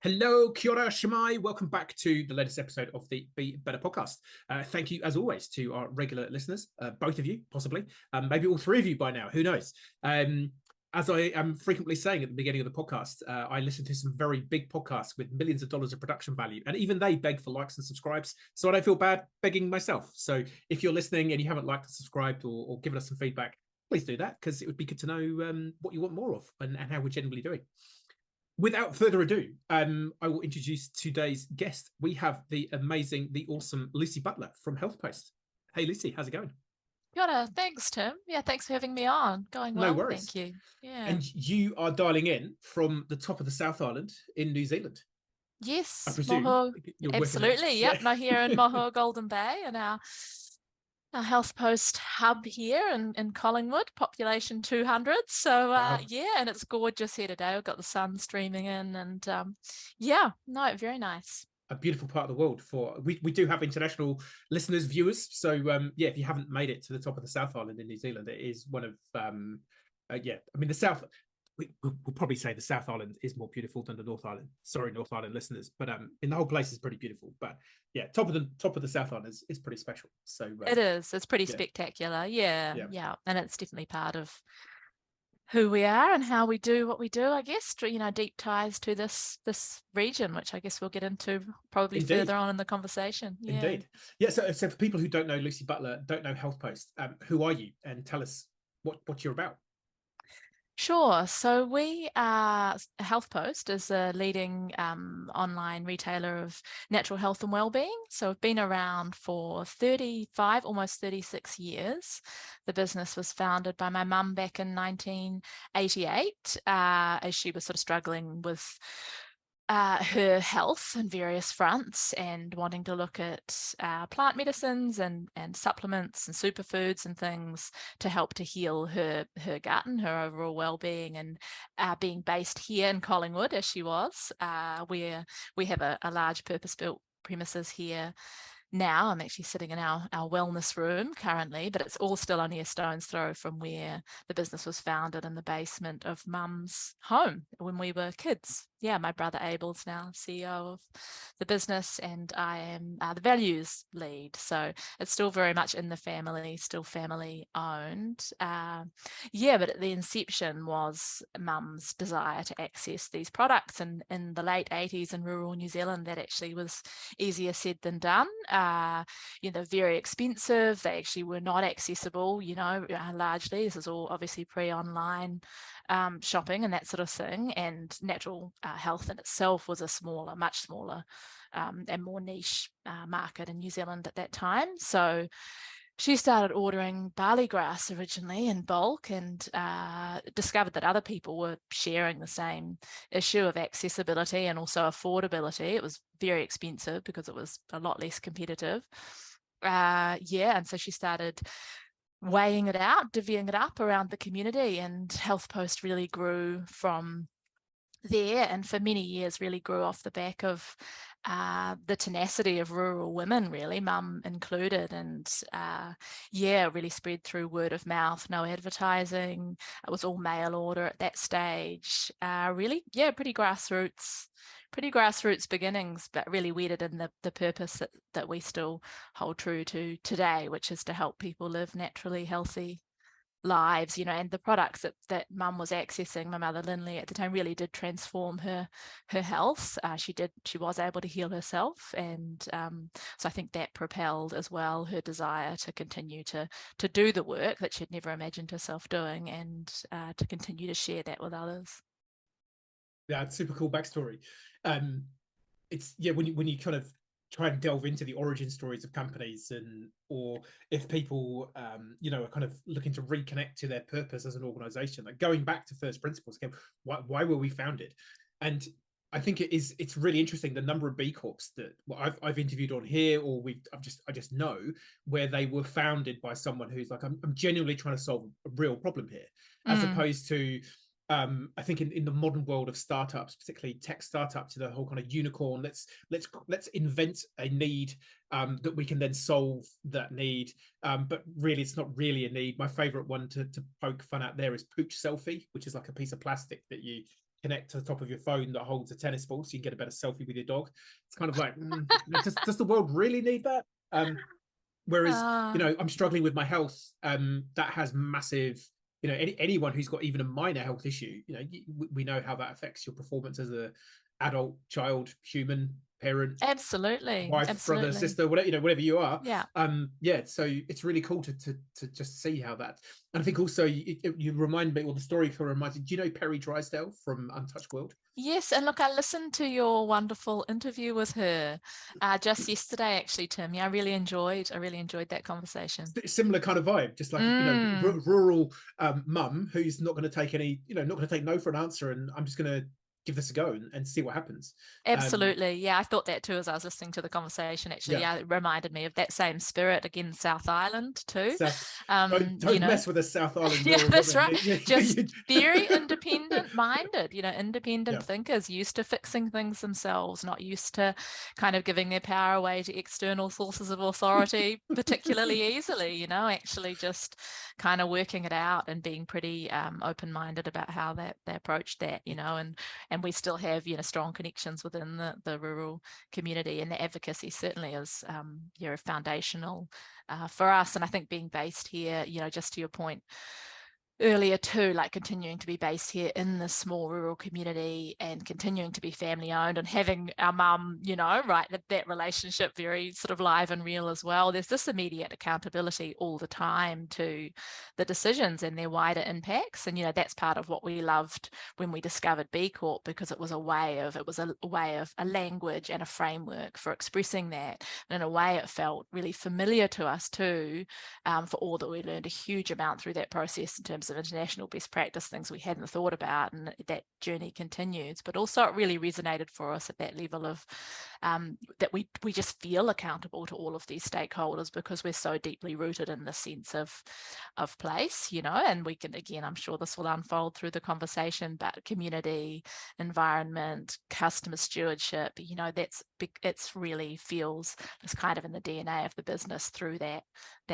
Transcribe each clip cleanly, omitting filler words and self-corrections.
Hello, kia ora, Shemai. Welcome back to the latest episode of the Be Better podcast. Thank you, as always, to our regular listeners, both of you, possibly, maybe all three of you by now, who knows? As I am frequently saying at the beginning of the podcast, I listen to some very big podcasts with millions of dollars of production value, and even they beg for likes and subscribes, so I don't feel bad begging myself. So if you're listening and you haven't liked and subscribed or given us some feedback, please do that, because it would be good to know what you want more of and how we're generally doing. Without further ado, I will introduce today's guest. We have the amazing, the awesome Lucy Butler from HealthPost. Hey, Lucy, how's it going? Good, thanks, Tim. Yeah, thanks for having me on. Going well, No worries. thank you. Yeah. And you are dialing in from the top of the South Island in New Zealand. I Yes, presume Moho, you're absolutely. Yep, no, here in Moho, Golden Bay, and our HealthPost hub here in Collingwood, population 200. So Wow. yeah, and it's gorgeous here today. We've got the sun streaming in, and very nice. A beautiful part of the world. We do have international listeners, viewers. So yeah, if you haven't made it to the top of the South Island in New Zealand, it is one of the South. We'll probably say the South Island is more beautiful than the North Island. Sorry, North Island listeners, but in the whole place is pretty beautiful. But yeah, top of the South Island is pretty special. So it is. It's pretty spectacular. Yeah, and it's definitely part of who we are and how we do what we do, I guess. Deep ties to this region, which I guess we'll get into probably further on in the conversation. Yeah. Indeed. Yeah. So for people who don't know Lucy Butler, don't know HealthPost, who are you, and tell us what you're about. Sure. So we are HealthPost is a leading online retailer of natural health and wellbeing. So we've been around for 35, almost 36 years. The business was founded by my mum back in 1988 as she was sort of struggling with her health in various fronts and wanting to look at plant medicines and supplements and superfoods and things to help to heal her gut and her overall well-being. And being based here in Collingwood, as she was, where we have a large purpose-built premises here. Now I'm actually sitting in our wellness room currently, but it's all still only a stone's throw from where the business was founded, in the basement of Mum's home when we were kids. Yeah, my brother Abel's now CEO of the business, and I am the values lead. So it's still very much in the family, still family owned. But at the inception was Mum's desire to access these products, and in the late 80s in rural New Zealand, that actually was easier said than done. Very expensive. They actually were not accessible, largely. This is all obviously pre-online shopping and that sort of thing. And natural health in itself was a much smaller and more niche market in New Zealand at that time. So she started ordering barley grass originally in bulk, and discovered that other people were sharing the same issue of accessibility and also affordability. It was very expensive because it was a lot less competitive. And so she started weighing it out, divvying it up around the community, and HealthPost really grew from there, and for many years really grew off the back of the tenacity of rural women, really, mum included, and really spread through word of mouth, no advertising. It was all mail order at that stage. Pretty grassroots beginnings, but really wedded in the purpose that we still hold true to today, which is to help people live naturally healthy lives, and the products that mum was accessing, my mother Lindley at the time, really did transform her health. She was able to heal herself, and so I think that propelled as well her desire to continue to do the work that she'd never imagined herself doing, and to continue to share that with others. Yeah, it's super cool backstory. It's when you kind of try and delve into the origin stories of companies, or if people are kind of looking to reconnect to their purpose as an organization, like going back to first principles again, why were we founded? And I think it's really interesting the number of B Corps that I've interviewed on here, or I just know where they were founded by someone who's like, I'm genuinely trying to solve a real problem here, as opposed to I think in the modern world of startups, particularly tech startups, the whole kind of unicorn, let's invent a need that we can then solve that need, but really it's not really a need. My favorite one to poke fun at there is pooch selfie, which is like a piece of plastic that you connect to the top of your phone that holds a tennis ball so you can get a better selfie with your dog. It's kind of like, does the world really need that? Whereas, I'm struggling with my health. That has massive, anyone who's got even a minor health issue, we know how that affects your performance as a adult, child, human, parent, Absolutely. wife, brother, sister, whatever you are. Yeah. So it's really cool to just see how that. And I think also you remind me, or the story kind of reminds me, do you know Perry Drysdale from Untouched World? Yes, and look, I listened to your wonderful interview with her just yesterday, actually, Tim. Yeah, I really enjoyed that conversation. Similar kind of vibe, just like rural mum who's not going to take not going to take no for an answer, and I'm just going to give this a go and see what happens. Absolutely. I thought that too as I was listening to the conversation. Actually, it reminded me of that same spirit again, South Island too. Don't mess with a South Island. Yeah, that's right. Just very independent minded, independent thinkers, used to fixing things themselves, not used to kind of giving their power away to external sources of authority particularly easily, actually just kind of working it out and being pretty open-minded about how they approached that, and we still have strong connections within the rural community, and the advocacy certainly is foundational for us. And I think being based here, just to your point earlier too, like continuing to be based here in the small rural community and continuing to be family owned and having our mum, that relationship very sort of live and real as well. There's this immediate accountability all the time to the decisions and their wider impacts. And, that's part of what we loved when we discovered B Corp, because it was a way of a language and a framework for expressing that. And in a way it felt really familiar to us too, for all that we learned a huge amount through that process in terms of international best practice, things we hadn't thought about, and that journey continues. But also it really resonated for us at that level of that we just feel accountable to all of these stakeholders because we're so deeply rooted in the sense of place, and we can, again, I'm sure this will unfold through the conversation, but community, environment, customer stewardship, it's really feels it's kind of in the DNA of the business through that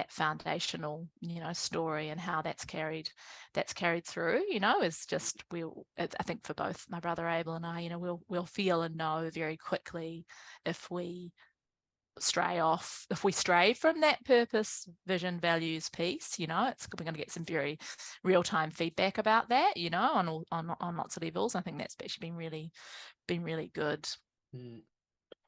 foundational story, and how that's carried through is just I think for both my brother Abel and I, we'll feel and know very quickly if we stray from that purpose, vision, values piece. We're going to get some very real-time feedback about that, on lots of levels. I think that's actually been really good.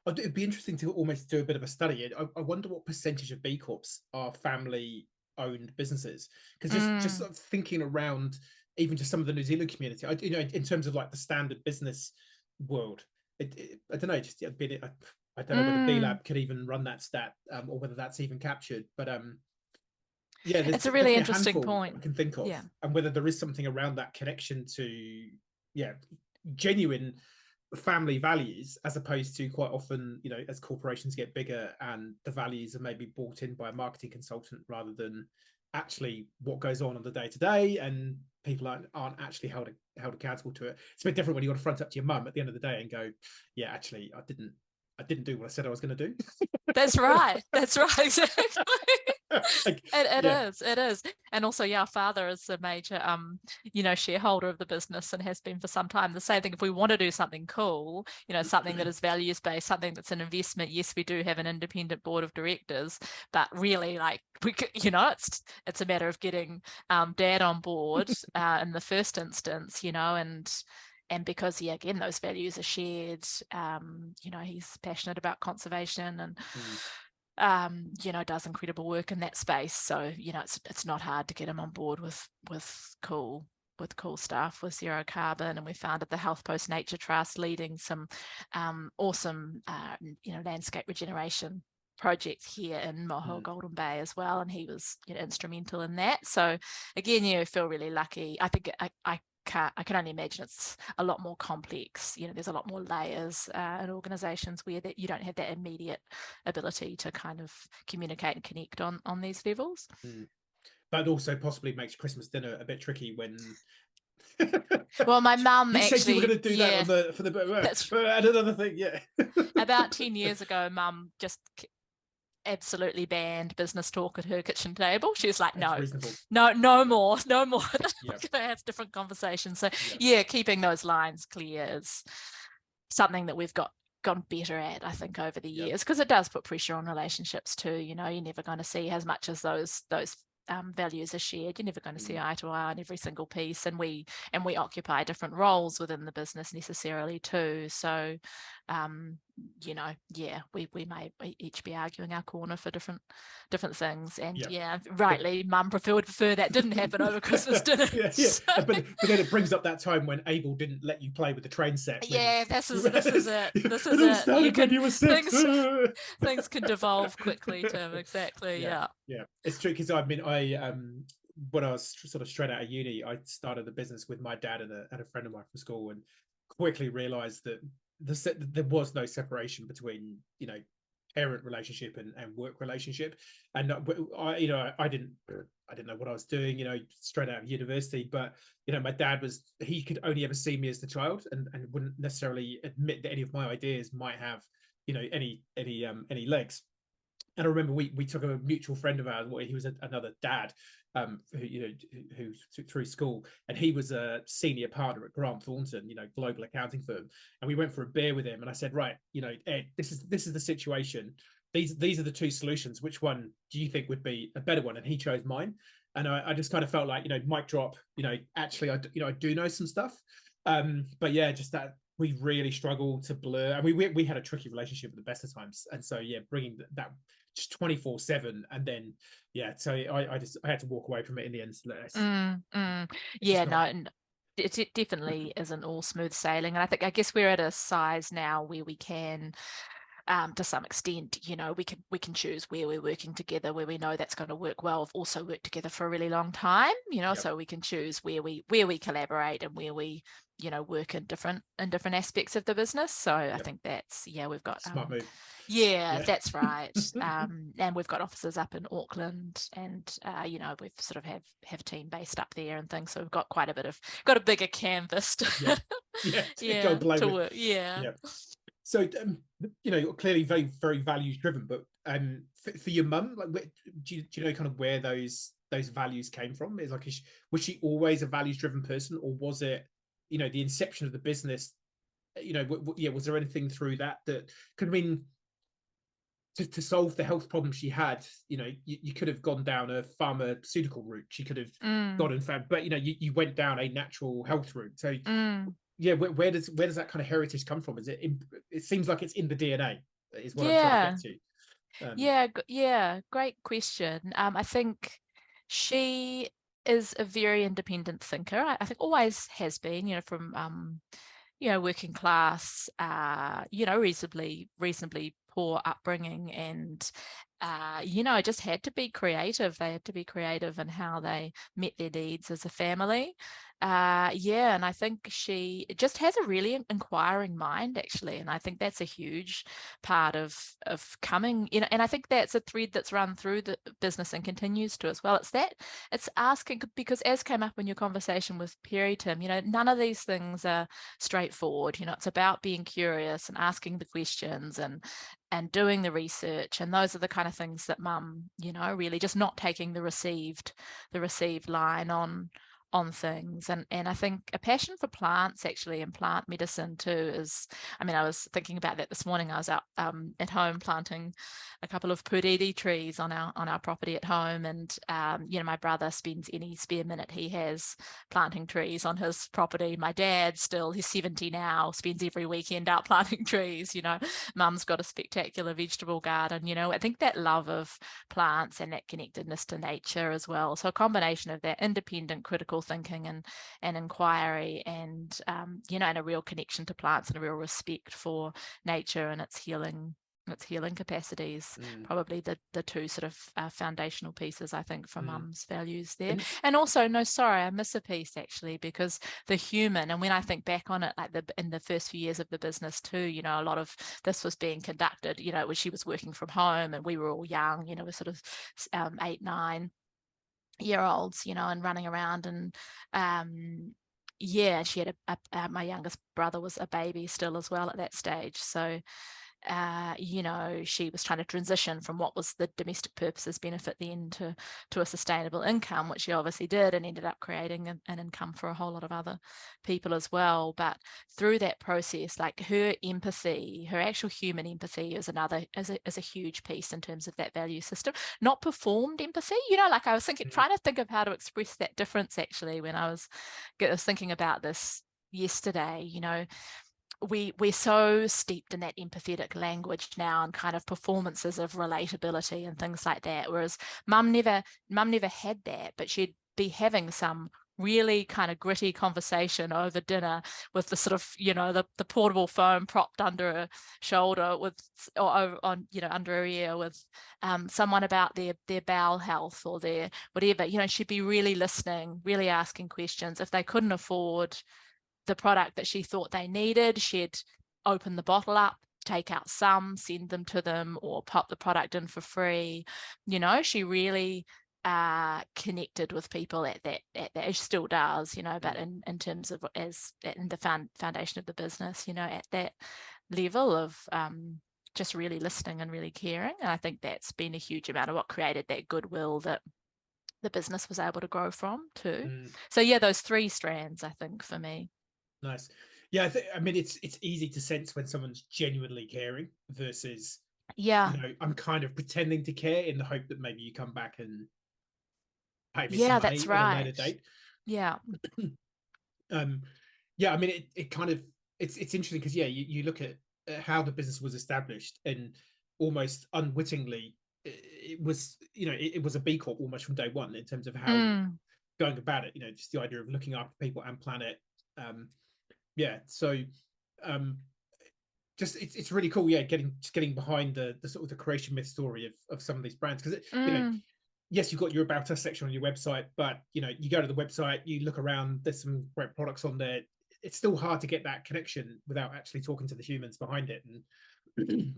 It'd be interesting to almost do a bit of a study. I wonder what percentage of B Corps are family-owned businesses, because just sort of thinking around even just some of the New Zealand community, in terms of like the standard business world, I don't know, I don't know whether B Lab could even run that stat, or whether that's even captured. But it's a really interesting point I can think of, and whether there is something around that connection to genuine family values, as opposed to quite often, as corporations get bigger and the values are maybe brought in by a marketing consultant rather than actually what goes on the day-to-day, and people aren't actually held accountable to it. It's a bit different when you got to front up to your mum at the end of the day and go, actually I didn't do what I said I was going to do. That's right exactly. It is. And also, our father is a major shareholder of the business and has been for some time. The same thing, if we want to do something cool, something that is values based, something that's an investment, yes, we do have an independent board of directors, but really, like, we could, it's a matter of getting dad on board in the first instance, and because, again, those values are shared, he's passionate about conservation and does incredible work in that space. So, it's not hard to get him on board with cool stuff, with zero carbon. And we founded the HealthPost Nature Trust, leading some awesome landscape regeneration projects here in Moho Golden Bay as well, and he was instrumental in that. So again, I feel really lucky. I think I can only imagine it's a lot more complex. There's a lot more layers in organizations where that you don't have that immediate ability to kind of communicate and connect on these levels. But also possibly makes Christmas dinner a bit tricky when well, my mum actually said you were going to do that for the that's another thing. About 10 years ago, mum just absolutely banned business talk at her kitchen table. She was like, That's no, reasonable. no more. We're Yeah. gonna have different conversations. So Yeah. yeah, keeping those lines clear is something that we've gone better at, I think, over the Yeah. years, because it does put pressure on relationships too. You're never going to see as much as those values are shared. You're never going to see eye to eye on every single piece, and we occupy different roles within the business necessarily too. So yeah, we may each be arguing our corner for different things, and rightly, Mum would prefer that didn't happen over Christmas dinner. Yeah. But then it brings up that time when Abel didn't let you play with the train set. Yeah, this is it. It all started when you were 6. Things can devolve quickly, Tim. Exactly. Yeah. It's true, because I mean, when I was sort of straight out of uni, I started a business with my dad and a friend of mine from school, and quickly realized that there was no separation between parent relationship and work relationship. And I didn't know what I was doing, straight out of university. But my dad he could only ever see me as the child, and wouldn't necessarily admit that any of my ideas might have any legs. And I remember we took a mutual friend of ours. He was another dad, who through school, and he was a senior partner at Grant Thornton, global accounting firm. And we went for a beer with him, and I said, right, Ed, this is the situation. These are the two solutions. Which one do you think would be a better one? And he chose mine. And I just kind of felt like, mic drop. Actually, I do know some stuff. But yeah, just that we really struggled to blur, and we had a tricky relationship at the best of times. And so bringing that just 24/7, and then so I had to walk away from it in the end. No, it definitely isn't all smooth sailing, and I guess we're at a size now where we can, to some extent, we can choose where we're working together, where we know that's going to work well. We've also worked together for a really long time, so we can choose where we collaborate and where we work in different aspects of the business. So I think that's we've got smart move. That's right. And we've got offices up in Auckland, and we've sort of have a team based up there and things. So we've got got a bigger canvas to to work. So clearly very, very values driven. But for your mum, like, do you know kind of where those values came from? Was she always a values driven person, or was it the inception of the business? Was there anything through that could mean to solve the health problem she had? You could have gone down a pharmaceutical route. She could have gone and found, but you went down a natural health route. So where does that kind of heritage come from? It seems like it's in the DNA, is what I'm trying to get to. Great question. I think she is a very independent thinker. I think always has been, from working class, reasonably poor upbringing, and just had to be creative. They had to be creative in how they met their needs as a family. And I think she just has a really inquiring mind, actually, and I think that's a huge part of coming. And I think that's a thread that's run through the business and continues to as well. It's asking, because as came up in your conversation with Perry, Tim, none of these things are straightforward. It's about being curious and asking the questions and doing the research, and those are the kind of things that Mum, really just not taking the received line on things. And I think a passion for plants, actually, and plant medicine too is, I was thinking about that this morning. I was out at home planting a couple of puriri trees on our property at home, and my brother spends any spare minute he has planting trees on his property. My dad, he's 70 now, spends every weekend out planting trees. Mum's got a spectacular vegetable garden. I think that love of plants and that connectedness to nature as well. So a combination of that independent critical thinking and inquiry, and and a real connection to plants and a real respect for nature and its healing capacities, probably the two sort of foundational pieces, I think, for Mum's values there. And also, I miss a piece, actually, because the human, and when I think back on it, like in the first few years of the business too, a lot of this was being conducted, when she was working from home and we were all young, we're sort of 8, 9-year-olds, and running around, and she had my youngest brother was a baby still as well at that stage. So she was trying to transition from what was the domestic purposes benefit then to a sustainable income, which she obviously did, and ended up creating an income for a whole lot of other people as well. But through that process, like her empathy, her actual human empathy is a huge piece in terms of that value system. Not performed empathy, like I was trying to think of how to express that difference actually when I was thinking about this yesterday. We're so steeped in that empathetic language now and kind of performances of relatability and things like that. Whereas mum never had that, but she'd be having some really kind of gritty conversation over dinner with the sort of, the portable phone propped under her shoulder under her ear with someone about their bowel health or their whatever. She'd be really listening, really asking questions. If they couldn't afford the product that she thought they needed, she'd open the bottle up, take out some, send them to them, or pop the product in for free. She really connected with people at that she still does, but in terms of as in the foundation of the business, at that level of just really listening and really caring. And I think that's been a huge amount of what created that goodwill that the business was able to grow from too. So yeah, those three strands, I think, for me. Nice. Yeah, I mean, it's easy to sense when someone's genuinely caring versus, I'm kind of pretending to care in the hope that maybe you come back and pay me some money that's at a right. later date. Yeah. I mean, it kind of it's interesting because you look at how the business was established, and almost unwittingly it was it was a B Corp almost from day one in terms of how going about it. Just the idea of looking after people and planet. So just it's really cool, getting behind the sort of the creation myth story of some of these brands, because yes, you've got your About Us section on your website, but you go to the website, you look around, there's some great products on there. It's still hard to get that connection without actually talking to the humans behind it, and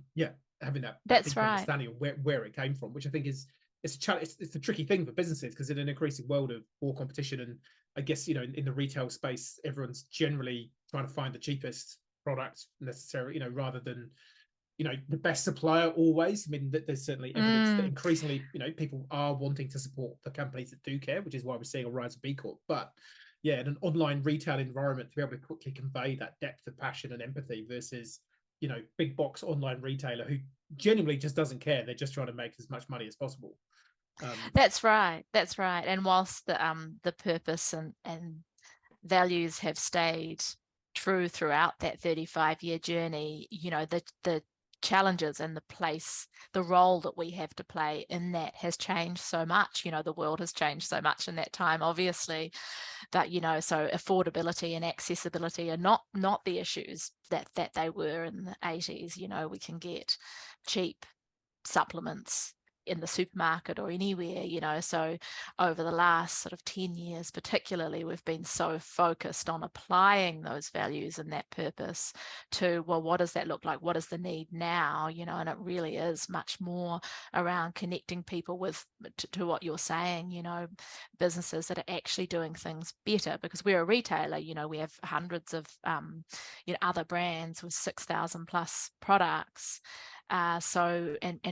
having that deep understanding of where it came from, which I think is it's a challenge. It's a tricky thing for businesses, because in an increasing world of more competition, and I guess in the retail space, everyone's generally trying to find the cheapest product necessarily, rather than the best supplier always. I mean, there's certainly evidence that increasingly people are wanting to support the companies that do care, which is why we're seeing a rise of B Corp. But in an online retail environment, to be able to quickly convey that depth of passion and empathy versus big box online retailer who genuinely just doesn't care, they're just trying to make as much money as possible. That's right. And whilst the purpose and values have stayed true throughout that 35-year journey, the challenges and the role that we have to play in that has changed so much. The world has changed so much in that time, obviously, but so affordability and accessibility are not the issues that they were in the 80s. We can get cheap supplements in the supermarket or anywhere, so over the last sort of 10 years particularly, we've been so focused on applying those values and that purpose to, well, what does that look like, what is the need now, and it really is much more around connecting people with to what you're saying, businesses that are actually doing things better, because we're a retailer, we have hundreds of other brands with 6,000 plus products. And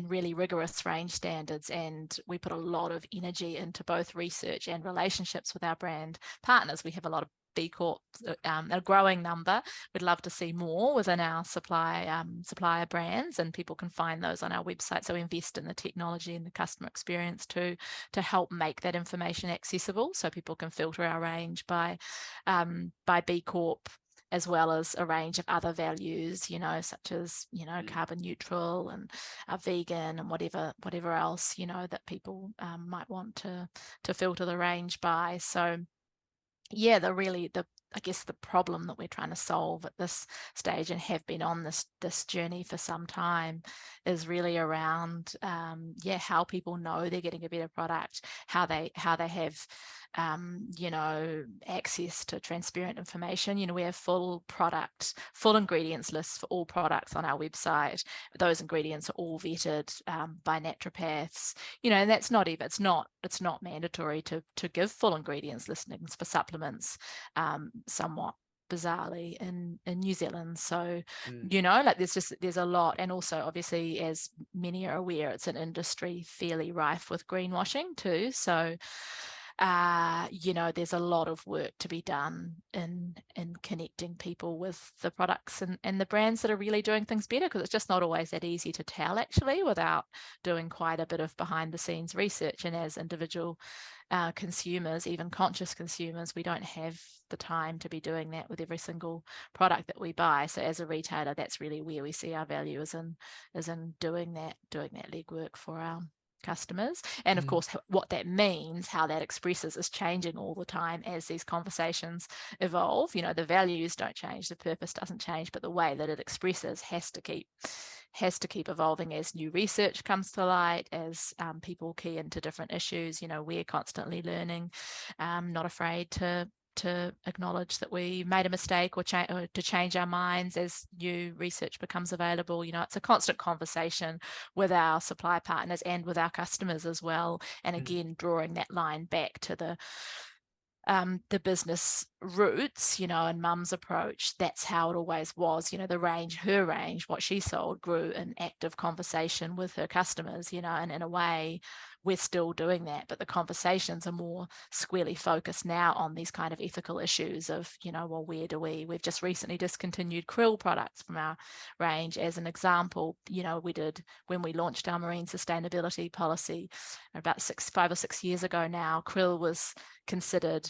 really rigorous range standards, and we put a lot of energy into both research and relationships with our brand partners. We have a lot of B Corp, a growing number. We'd love to see more within our supplier brands, and people can find those on our website. So we invest in the technology and the customer experience to help make that information accessible, so people can filter our range by B Corp, as well as a range of other values, such as, carbon neutral and vegan and whatever else, that people might want to filter the range by. So yeah, I guess the problem that we're trying to solve at this stage, and have been on this journey for some time, is really around how people know they're getting a better product, how they have access to transparent information. We have full ingredients lists for all products on our website. Those ingredients are all vetted by naturopaths, and that's not even, it's not mandatory to give full ingredients listings for supplements. Somewhat bizarrely in New Zealand. So, Mm. like there's a lot. And also obviously, as many are aware, it's an industry fairly rife with greenwashing too. So there's a lot of work to be done in connecting people with the products and the brands that are really doing things better, because it's just not always that easy to tell actually without doing quite a bit of behind the scenes research. And as individual consumers, even conscious consumers, we don't have the time to be doing that with every single product that we buy. So as a retailer, that's really where we see our value is in doing that legwork for our customers. And of course, what that means, how that expresses, is changing all the time as these conversations evolve. The values don't change, the purpose doesn't change, but the way that it expresses has to keep evolving as new research comes to light, as people key into different issues. We're constantly learning, not afraid to acknowledge that we made a mistake or to change our minds as new research becomes available. It's a constant conversation with our supply partners and with our customers as well. And again, drawing that line back to the business roots, and Mum's approach, that's how it always was. Her range, what she sold, grew in active conversation with her customers, and in a way, we're still doing that, but the conversations are more squarely focused now on these kind of ethical issues of, well, we've just recently discontinued krill products from our range as an example. We did, when we launched our marine sustainability policy about 5 or 6 years ago now, krill was considered,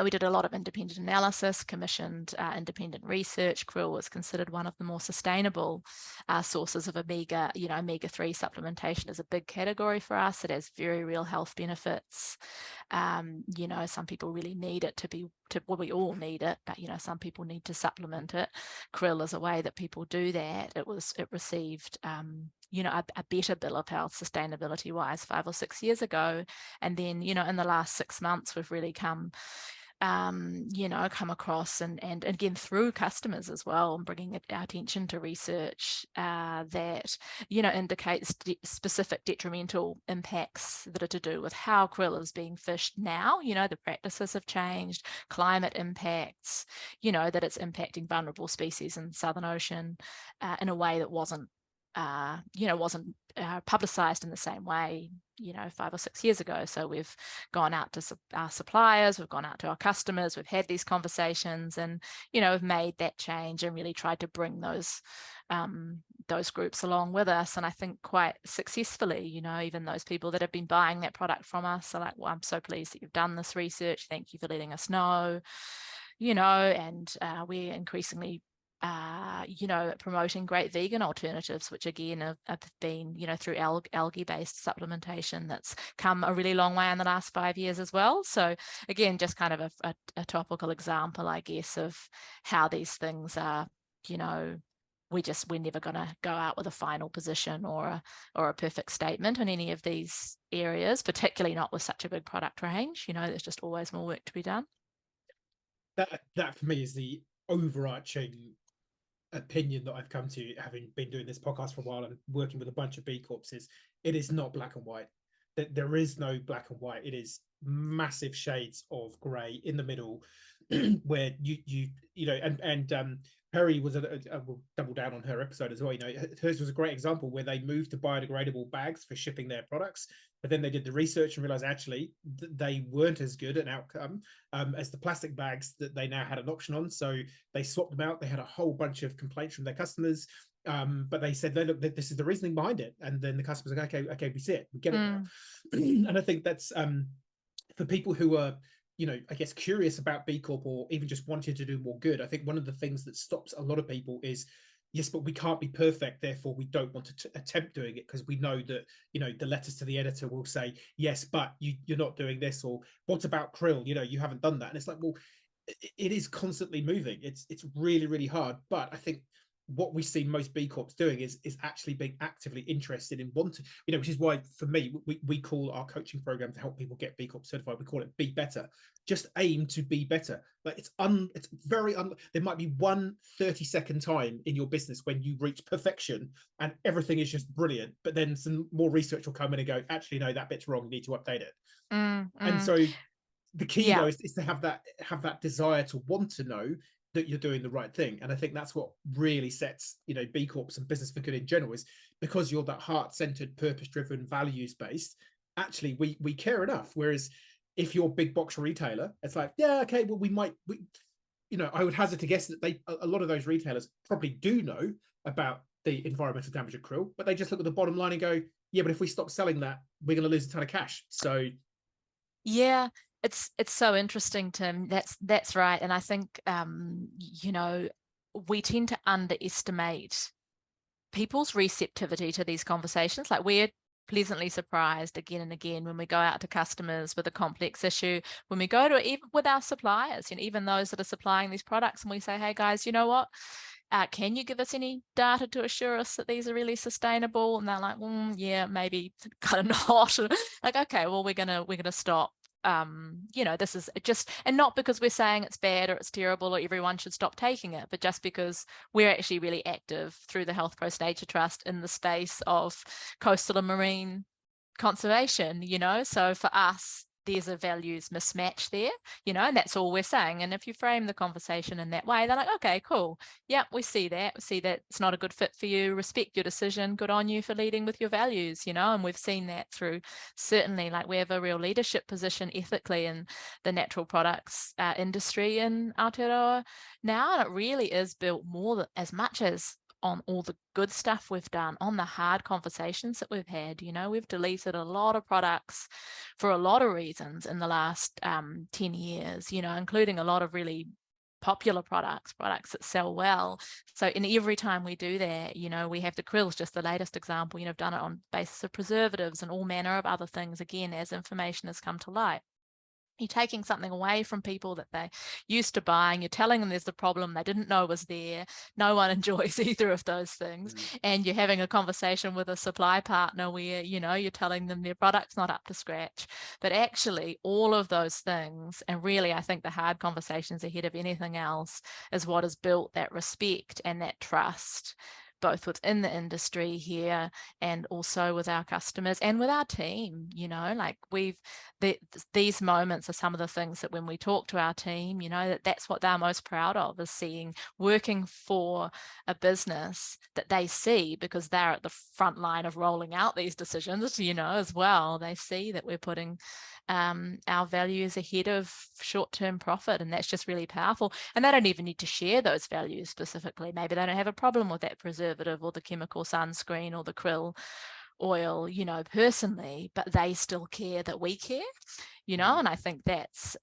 we did a lot of independent analysis, commissioned independent research. Krill was considered one of the more sustainable sources of omega 3 supplementation is a big category for us. It has very real health benefits. Some people really need it well, we all need it, but some people need to supplement it. Krill is a way that people do that. It received a better bill of health sustainability wise 5 or 6 years ago, and then in the last 6 months we've really come across and again through customers as well, and bringing our attention to research that indicates specific detrimental impacts that are to do with how krill is being fished now. The practices have changed, climate impacts, that it's impacting vulnerable species in the Southern Ocean in a way that wasn't publicized in the same way 5 or 6 years ago. So we've gone out to our suppliers, we've gone out to our customers, we've had these conversations, and we've made that change and really tried to bring those groups along with us, and I think quite successfully. Even those people that have been buying that product from us are like, well, I'm so pleased that you've done this research, thank you for letting us know. And we're increasingly promoting great vegan alternatives, which again have been, through algae-based supplementation, that's come a really long way in the last 5 years as well. So again, just kind of a topical example, I guess, of how these things are, we're never going to go out with a final position or a perfect statement on any of these areas, particularly not with such a big product range. There's just always more work to be done. That for me is the overarching opinion that I've come to, having been doing this podcast for a while and working with a bunch of B Corps, is it is not black and white. There is no black and white. It is massive shades of grey in the middle, where Perry was we'll double down on her episode as well. Hers was a great example where they moved to biodegradable bags for shipping their products, but then they did the research and realized actually they weren't as good an outcome as the plastic bags that they now had an option on. So they swapped them out. They had a whole bunch of complaints from their customers, but they said, look, this is the reasoning behind it. And then the customers are like, okay, we see it, we get it now. And I think that's for people who are, I guess, curious about B Corp or even just wanting to do more good. I think one of the things that stops a lot of people is, yes, but we can't be perfect, therefore we don't want to attempt doing it, because we know that, the letters to the editor will say, yes, but you're not doing this, or what about krill? You haven't done that. And it's like, well, it is constantly moving. It's really, really hard. But I think what we see most B Corps doing is actually being actively interested in wanting, which is why for me, we call our coaching program to help people get B Corp certified, we call it Be Better. Just aim to be better. Like it's very there might be one 30-second time in your business when you reach perfection and everything is just brilliant, but then some more research will come in and go, actually no, that bit's wrong, you need to update it. And so The key Yeah. though is to have that desire to want to know that you're doing the right thing. And I think that's what really sets, you know, B Corps and business for good in general, is because you're that heart-centered, purpose-driven, values-based. Actually, we care enough. Whereas if you're big box retailer, it's like, yeah, okay, well, you know, I would hazard to guess that a lot of those retailers probably do know about the environmental damage of krill, but they just look at the bottom line and go, yeah, but if we stop selling that, we're going to lose a ton of cash. So Yeah, it's so interesting, Tim. That's right. And I think you know, we tend to underestimate people's receptivity to these conversations. Like, we're pleasantly surprised again and again when we go out to customers with a complex issue, when we go to even with our suppliers, you know, even those that are supplying these products, and we say, hey guys, you know what? Can you give us any data to assure us that these are really sustainable? And they're like, yeah, maybe kind of not. Like, okay, well, we're gonna stop. You know, this is just, and not because we're saying it's bad or it's terrible or everyone should stop taking it, but just because we're actually really active through the HealthPost Nature Trust in the space of coastal and marine conservation, you know. So for us, there's a values mismatch there, you know, and that's all we're saying. And if you frame the conversation in that way, they're like, okay, cool. Yeah, we see that. We see that it's not a good fit for you. Respect your decision. Good on you for leading with your values, you know. And we've seen that through, certainly, like, we have a real leadership position ethically in the natural products industry in Aotearoa now. And it really is built more than, as much as on all the good stuff we've done, on the hard conversations that we've had. You know, we've deleted a lot of products for a lot of reasons in the last 10 years, you know, including a lot of really popular products that sell well. So in every time we do that, you know, we have the krill's just the latest example, you know, done it on basis of preservatives and all manner of other things, again, as information has come to light. You're taking something away from people that they used to buying. You're telling them there's the problem they didn't know was there. No one enjoys either of those things. And you're having a conversation with a supply partner where, you know, you're telling them their product's not up to scratch. But actually, all of those things, and really, I think the hard conversations ahead of anything else, is what has built that respect and that trust, both within the industry here and also with our customers and with our team. You know, like, these moments are some of the things that when we talk to our team, you know, that's what they're most proud of, is seeing, working for a business that they see, because they're at the front line of rolling out these decisions, you know, as well. They see that we're putting our values ahead of short-term profit, and that's just really powerful. And they don't even need to share those values specifically. Maybe they don't have a problem with that preservative or the chemical sunscreen or the krill oil, you know, personally, but they still care that we care, you know. And I think that's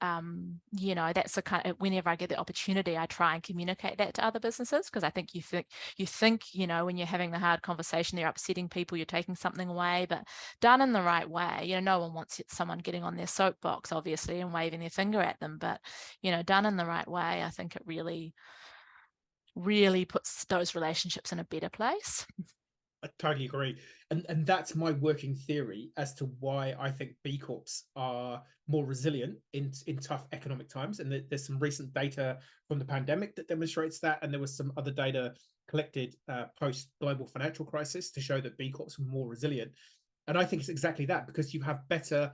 you know, that's the kind of, whenever I get the opportunity, I try and communicate that to other businesses, because I think you think, you know, when you're having the hard conversation, they're upsetting people, you're taking something away, but done in the right way, you know, no one wants someone getting on their soapbox, obviously, and waving their finger at them, but, you know, done in the right way, I think it really puts those relationships in a better place. I totally agree. And that's my working theory as to why I think B Corps are more resilient in tough economic times. And there's some recent data from the pandemic that demonstrates that. And there was some other data collected post global financial crisis to show that B Corps were more resilient. And I think it's exactly that, because you have better,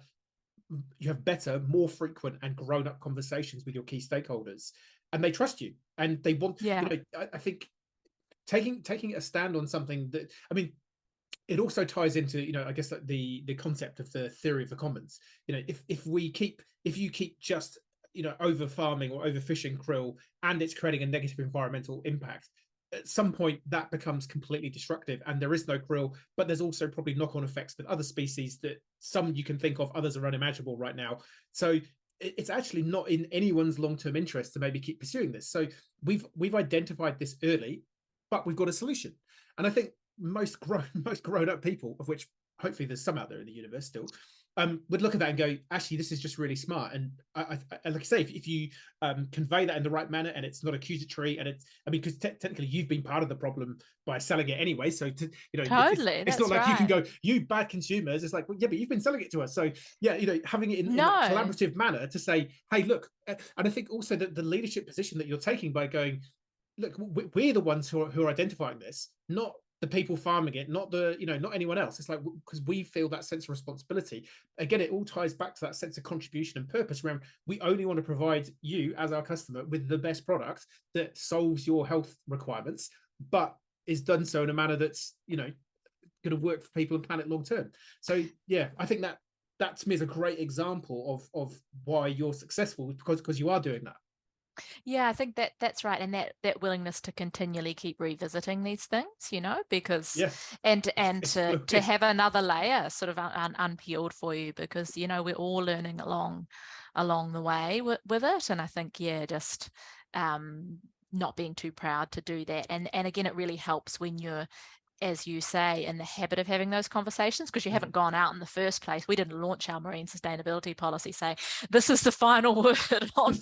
more frequent and grown up conversations with your key stakeholders, and they trust you and they want, Yeah. you know, I think taking a stand on something that, I mean, it also ties into, you know, I guess, like the concept of the theory of the commons. You know, if you keep just, you know, over farming or overfishing krill, and it's creating a negative environmental impact, at some point that becomes completely destructive, and there is no krill, but there's also probably knock-on effects with other species that some you can think of, others are unimaginable right now. So it's actually not in anyone's long-term interest to maybe keep pursuing this. So we've identified this early, but we've got a solution. And I think most grown up people, of which hopefully there's some out there in the universe still, would look at that and go, actually, this is just really smart. And I like I say, if you convey that in the right manner, and it's not accusatory, and it's, I mean, because technically you've been part of the problem by selling it anyway. So you know, Totally, it's not that's like you can right. go, you bad consumers. It's like, well, yeah, but you've been selling it to us. So yeah, you know, having it in that No. collaborative manner to say, hey, look, and I think also that the leadership position that you're taking by going, look, we're the ones who are identifying this, not the people farming it, not not anyone else. It's like, because we feel that sense of responsibility. Again, it all ties back to that sense of contribution and purpose around, we only want to provide you as our customer with the best product that solves your health requirements, but is done so in a manner that's going to work for people and planet long term. So yeah, I think that to me is a great example of why you're successful, because you are doing that. Yeah, I think that's right. And that willingness to continually keep revisiting these things, because Yeah, and it's to fluid. have another layer sort of unpeeled for you, because we're all learning along the way with it. And I think, yeah, just not being too proud to do that. And again, it really helps when you're, as you say, in the habit of having those conversations, because you haven't gone out in the first place. We didn't launch our marine sustainability policy say this is the final word on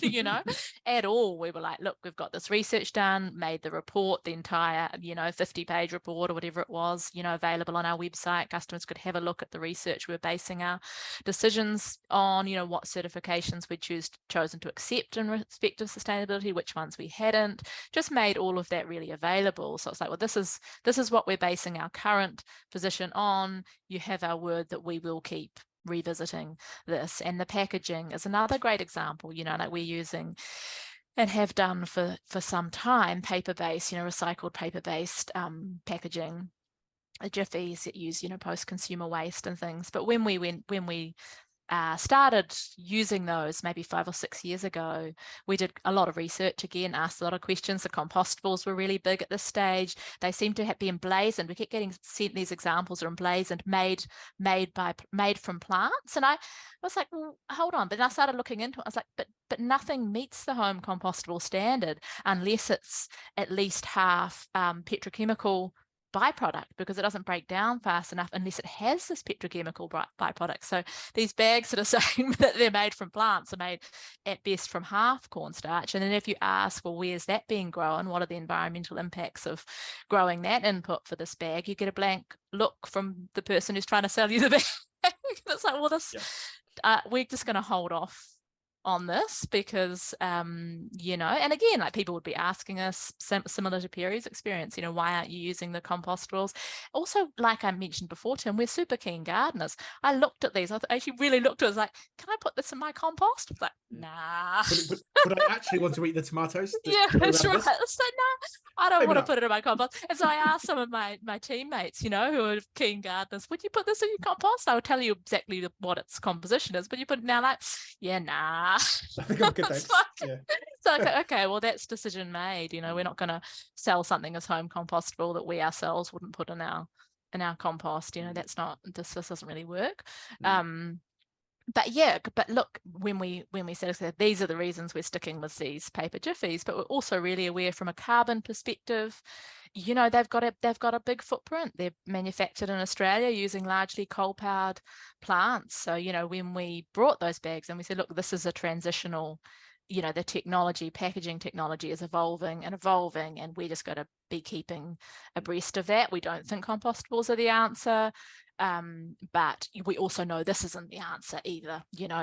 at all. We were like, look, we've got this research done, made the report, the entire 50-page report or whatever it was, available on our website. Customers could have a look at the research we're basing our decisions on, what certifications we'd chosen to accept in respect of sustainability, which ones we hadn't. Just made all of that really available. So it's like, well, this is what we're basing our current position on. You have our word that we will keep revisiting this. And the packaging is another great example, like we're using and have done for some time, paper-based, recycled paper-based packaging, jiffies that use, post-consumer waste and things. But when we started using those maybe 5 or 6 years ago, we did a lot of research again, asked a lot of questions. The compostables were really big at this stage. They seem to be emblazoned. We kept getting sent these examples are emblazoned, made from plants. And I was like, well, hold on. But then I started looking into it. I was like, but nothing meets the home compostable standard unless it's at least half petrochemical byproduct, because it doesn't break down fast enough unless it has this petrochemical byproduct. So these bags that are saying that they're made from plants are made at best from half cornstarch. And then if you ask, well, where's that being grown? What are the environmental impacts of growing that input for this bag? You get a blank look from the person who's trying to sell you the bag. It's like, well, we're just going to hold off on this because and again, like people would be asking us, similar to Perry's experience, why aren't you using the compostables? Also, like I mentioned before, Tim, we're super keen gardeners. I looked at these, I actually really looked at it, I was like, can I put this in my compost? I was like, nah. Would I actually want to eat the tomatoes? Yeah, that's right. So no, I don't want to put it in my compost. And so I asked some of my teammates, who are keen gardeners, would you put this in your compost? I will tell you exactly what its composition is, but you put it now, like, yeah, nah. I think I'm good, thanks. Yeah. So okay, well, that's decision made. We're not going to sell something as home compostable that we ourselves wouldn't put in our compost. That's not, this doesn't really work. But look, when we said these are the reasons we're sticking with these paper jiffies, but we're also really aware from a carbon perspective, they've got a big footprint. They're manufactured in Australia using largely coal-powered plants. So, when we brought those bags and we said, look, this is a transitional, the packaging technology is evolving, and we're just going to be keeping abreast of that. We don't think compostables are the answer. But we also know this isn't the answer either,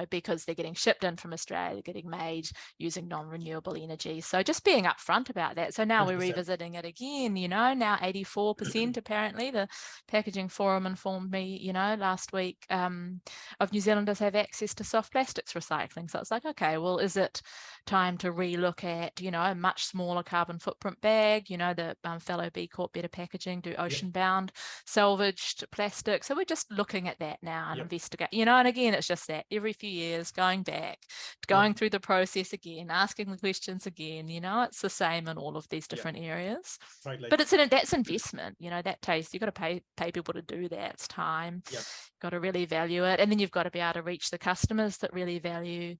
because they're getting shipped in from Australia, getting made using non-renewable energy. So just being upfront about that. So now 100%. we're revisiting it again, now 84% apparently. The Packaging Forum informed me, last week, of New Zealanders have access to soft plastics recycling. So it's like, okay, well, is it time to relook at, a much smaller carbon footprint bag? The fellow B Corp Better Packaging do ocean-bound salvaged plastics. So we're just looking at that now and investigate, and again, it's just that every few years going back, going through the process again, asking the questions again, it's the same in all of these different areas. Totally. But that's investment, that takes, you've got to pay people to do that. It's time. Got to really value it. And then you've got to be able to reach the customers that really value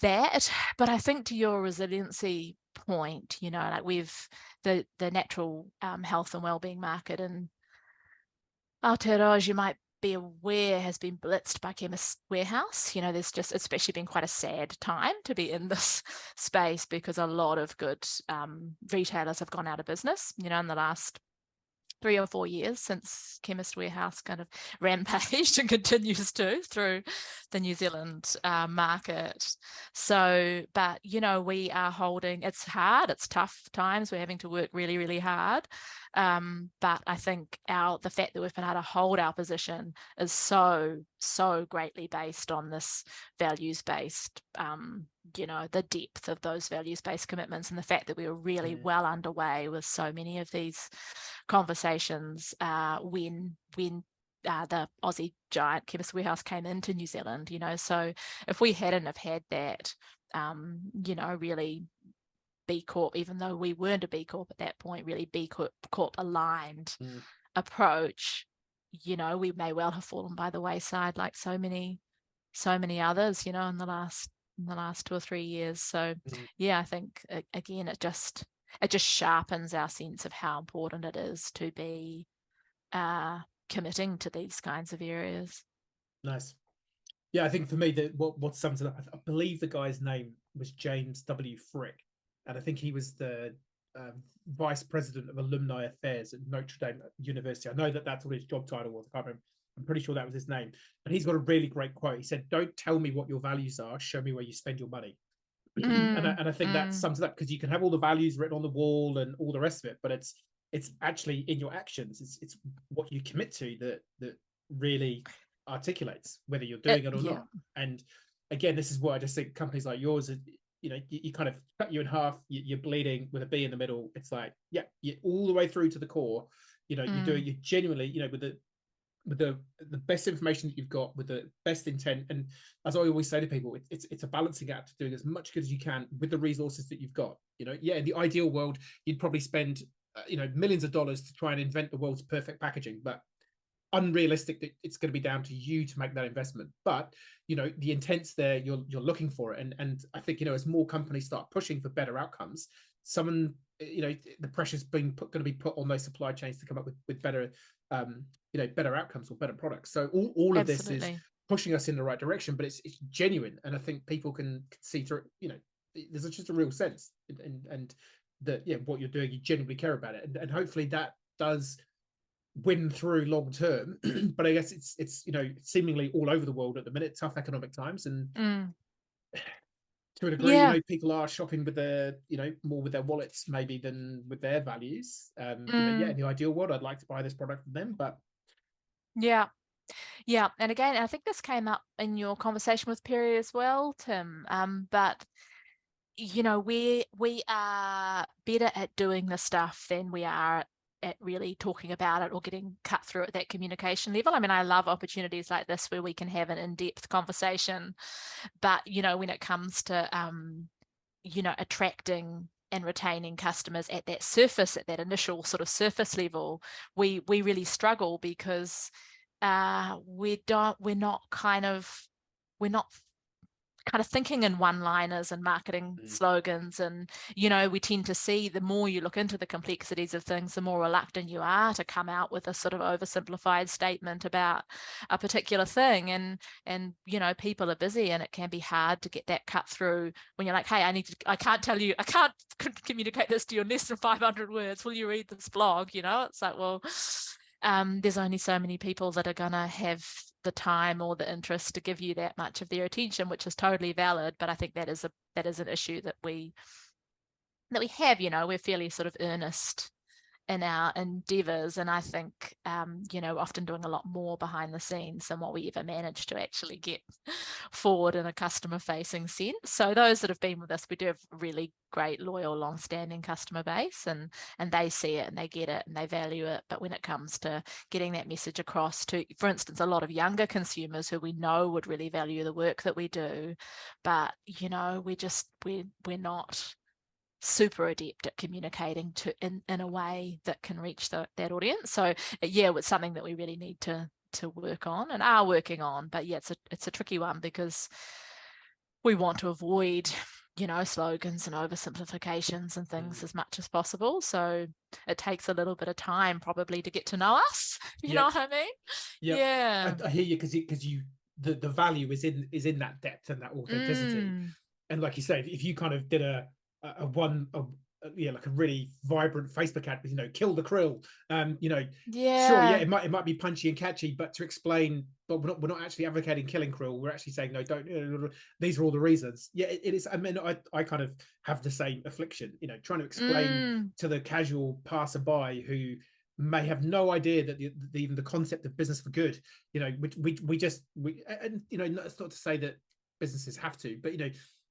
that. But I think to your resiliency point, like we've the natural health and wellbeing market in Aotearoa, as you might be aware, has been blitzed by Chemist Warehouse. There's just especially been quite a sad time to be in this space, because a lot of good retailers have gone out of business, in the last 3 or 4 years since Chemist Warehouse kind of rampaged and continues to through the New Zealand market. So, but we are holding. It's hard. It's tough times. We're having to work really, really hard. But I think the fact that we've been able to hold our position is so greatly based on this values-based, the depth of those values-based commitments, and the fact that we were really well underway with so many of these conversations when the Aussie giant Chemist Warehouse came into New Zealand. So if we hadn't have had that, really B Corp, even though we weren't a B Corp at that point, really B Corp aligned approach, we may well have fallen by the wayside like so many others, in the last 2 or 3 years. So yeah, I think again, it just sharpens our sense of how important it is to be committing to these kinds of areas. Nice. Yeah, I think for me that what sums it up, I believe the guy's name was James W. Frick, and I think he was the vice president of alumni affairs at Notre Dame University. I know that's what his job title was. I can't remember. I'm pretty sure that was his name. And he's got a really great quote. He said, "Don't tell me what your values are. Show me where you spend your money." And I think that sums it up, because you can have all the values written on the wall and all the rest of it, but it's actually in your actions. It's what you commit to that really articulates whether you're doing it or not. And again, this is why I just think companies like yours are, you kind of cut you in half. You're bleeding with a B in the middle. It's like, yeah, you're all the way through to the core. You're genuinely, with the best information that you've got, with the best intent. And as I always say to people, it's a balancing act of doing as much good as you can with the resources that you've got. In the ideal world, you'd probably spend millions of dollars to try and invent the world's perfect packaging, but unrealistic that it's going to be down to you to make that investment. But the intent's there, you're looking for it. And I think as more companies start pushing for better outcomes, the pressure's going to be put on those supply chains to come up with better better outcomes or better products. So all of this is pushing us in the right direction, but it's genuine, and I think people can see through. There's just a real sense, and that what you're doing, you genuinely care about it, and hopefully that does win through long term. But I guess it's seemingly all over the world at the minute, tough economic times, and to a degree, people are shopping with their more with their wallets maybe than with their values. In the ideal world, I'd like to buy this product from them, but yeah. And again, I think this came up in your conversation with Perry as well, Tim. But we are better at doing the stuff than we are at really talking about it or getting cut through at that communication level. I mean, I love opportunities like this where we can have an in-depth conversation, but when it comes to attracting and retaining customers at that initial sort of surface level, we really struggle, because we're not kind of thinking in one-liners and marketing slogans. And we tend to see, the more you look into the complexities of things, the more reluctant you are to come out with a sort of oversimplified statement about a particular thing. And people are busy, and it can be hard to get that cut through when you're like, hey, I can't communicate this to you in less than 500 words. Will you read this blog? It's like, well, there's only so many people that are gonna have the time or the interest to give you that much of their attention, which is totally valid. But I think that is an issue that we have. We're fairly sort of earnest in our endeavors, and I think often doing a lot more behind the scenes than what we ever managed to actually get forward in a customer facing sense. So those that have been with us, we do have a really great, loyal, long-standing customer base, and they see it and they get it and they value it. But when it comes to getting that message across to, for instance, a lot of younger consumers who we know would really value the work that we do, but we're not super adept at communicating in a way that can reach that audience. So it's something that we really need to work on and are working on. But it's a tricky one, because we want to avoid slogans and oversimplifications and things as much as possible. So it takes a little bit of time probably to get to know us. You know what I mean? Yeah. I hear you, because the value is in that depth and that authenticity. And like you say, if you kind of did a like a really vibrant Facebook ad with, kill the krill. Sure, yeah, Yeah. it might be punchy and catchy, but to explain, but we're not actually advocating killing krill. We're actually saying no, don't. These are all the reasons. Yeah, it is. I mean, I kind of have the same affliction. Trying to explain Mm, to the casual passerby who may have no idea that even the concept of business for good. We just and that's not to say that businesses have to, but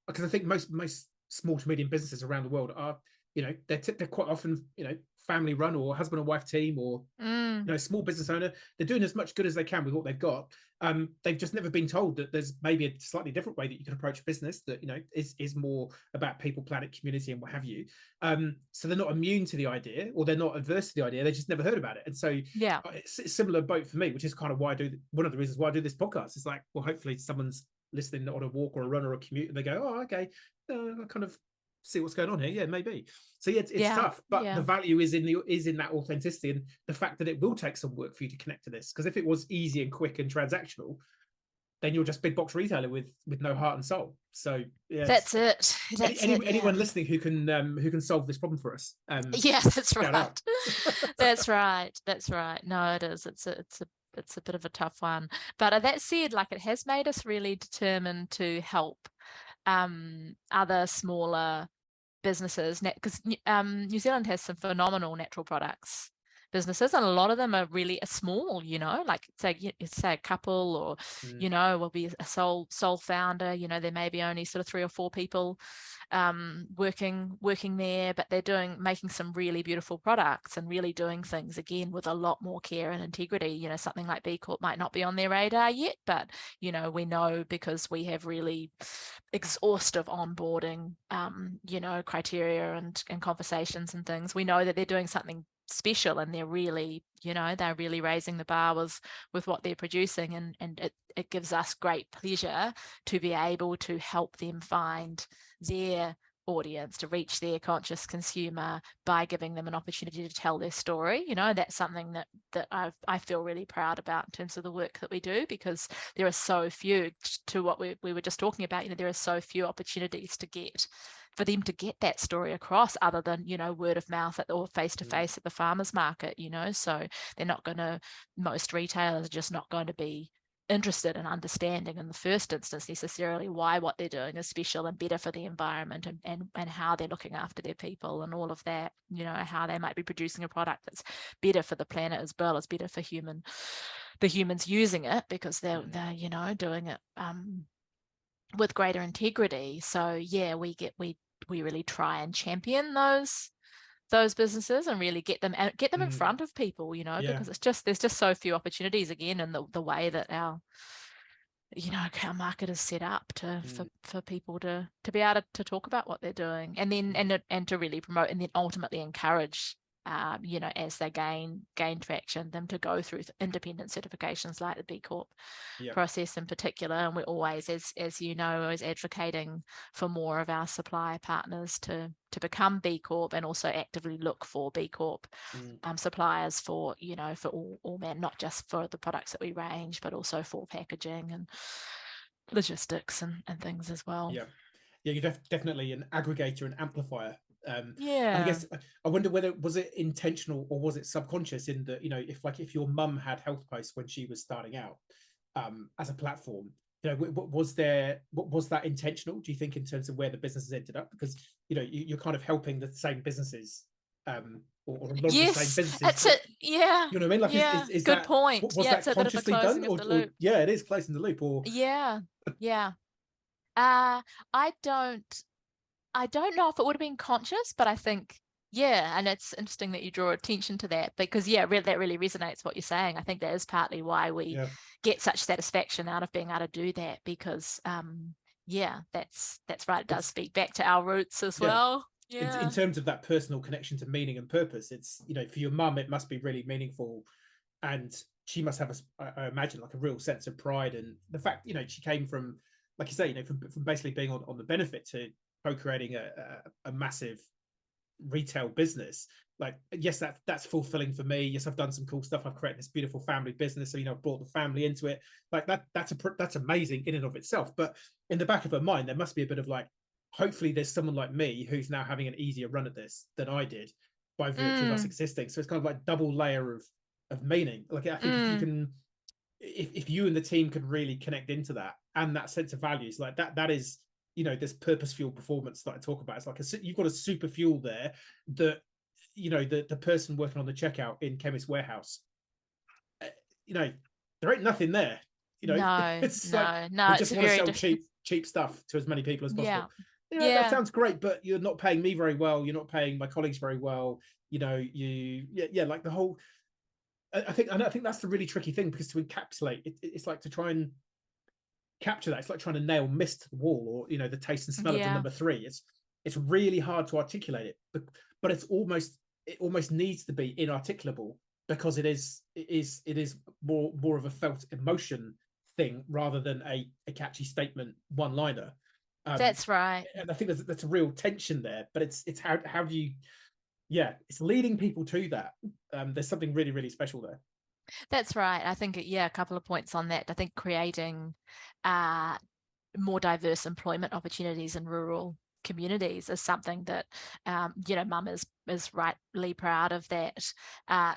because I think most small to medium businesses around the world are, they're quite often, family run or husband and wife team, or mm. small business owner. They're doing as much good as they can with what they've got. They've just never been told that there's maybe a slightly different way that you can approach a business that is more about people, planet, community, and what have you. So they're not immune to the idea, or they're not adverse to the idea. They just never heard about it. And so Yeah. it's a similar boat for me, which is kind of why I do one of the reasons why I do this podcast. It's like, well, hopefully someone's listening on a walk or a run or a commute, and they go, oh, okay, I kind of see what's going on here. Yeah, maybe. So yeah, it's Yeah. tough, but the Yeah. value is in that authenticity and the fact that it will take some work for you to connect to this. Because if it was easy and quick and transactional, then you're just big box retailer with no heart and soul. So yeah, That's it. That's it. Yeah. anyone listening who can solve this problem for us, Yeah, that's shout out. right. That's right. That's right. No, it is. It's a bit of a tough one. But that said, like, it has made us really determined to help other smaller businesses, because New Zealand has some phenomenal natural products businesses, and a lot of them are really small, like say a couple, or will be a sole founder. There may be only sort of 3 or 4 people working there, but they're making some really beautiful products and really doing things again with a lot more care and integrity. Something like B Corp might not be on their radar yet, but we know, because we have really exhaustive onboarding criteria and conversations and things. We know that they're doing something special, and they're really raising the bar with what they're producing, and it gives us great pleasure to be able to help them find their audience, to reach their conscious consumer by giving them an opportunity to tell their story. That's something that I feel really proud about in terms of the work that we do, because there are so few, to what we were just talking about, there are so few opportunities for them to get that story across, other than word of mouth or face to face at the farmers market. So they're not going to, most retailers are just not going to be interested in understanding in the first instance necessarily why what they're doing is special and better for the environment, and how they're looking after their people and all of that, how they might be producing a product that's better for the planet as well as better for the humans using it, because they're doing it with greater integrity. So yeah, we really try and champion those businesses and really get them in front of people, because there's just so few opportunities, again, in the way that our market is set up for people to be able to talk about what they're doing, and then and to really promote, and then ultimately encourage as they gain traction, them to go through independent certifications like the B Corp process in particular. And we're always, as always advocating for more of our supply partners to become B Corp, and also actively look for B Corp suppliers for for all men, not just for the products that we range, but also for packaging and logistics and things as well. Yeah, you're definitely an aggregator and amplifier. And I Yeah. guess I wonder whether was it intentional or was it subconscious, in that if your mum had HealthPost when she was starting out as a platform, was that intentional, do you think, in terms of where the businesses ended up? Because you're kind of helping the same businesses, or a lot of the same Yes, businesses. that's it. Yeah. You know what I mean? Like, Yeah. is Good that point. was Yeah, that it's a bit of a consciously done, closing of the or loop. yeah, it is closing the loop, or Yeah. Yeah. I don't know if it would have been conscious, but I think, yeah, and it's interesting that you draw attention to that, because that really resonates what you're saying. I think that is partly why we get such satisfaction out of being able to do that, because that's right. It does speak back to our roots as well. In terms of that personal connection to meaning and purpose, it's for your mum, it must be really meaningful, and she must have I imagine, like a real sense of pride, and the fact she came from, like you say, from basically being on the benefit to co-creating a massive retail business. Like, yes, that's fulfilling for me. Yes, I've done some cool stuff. I've created this beautiful family business, so I've brought the family into it. Like that's amazing in and of itself. But in the back of her mind, there must be a bit of like, hopefully there's someone like me who's now having an easier run at this than I did by virtue of us Mm, existing. So it's kind of like double layer of meaning. Like I think if you mm. can, if you and the team could really connect into that and that sense of values, like that is, you know, this purpose fuel performance that I talk about. It's like you've got a super fuel there that, you know, the person working on the checkout in Chemist Warehouse, you know, there ain't nothing there. You know, No, it's like no, no. we It's just a want to very sell different. cheap stuff to as many people as Yeah, possible. You know, that yeah. sounds great, but you're not paying me very well. You're not paying my colleagues very well. You know, yeah, like the whole. I think that's the really tricky thing, because to encapsulate it's like to try and capture that. It's like trying to nail mist to the wall, or, you know, the taste and smell of the Yeah, number three. It's really hard to articulate it, but it almost needs to be inarticulable, because it is more of a felt emotion thing rather than a catchy statement one liner. um that's right. and I think that's a real tension there, but it's how do you, yeah, it's leading people to that. There's something really, really special there. That's right. I think, yeah, a couple of points on that. I think creating uh, more diverse employment opportunities in rural communities is something that Mum is rightly proud of that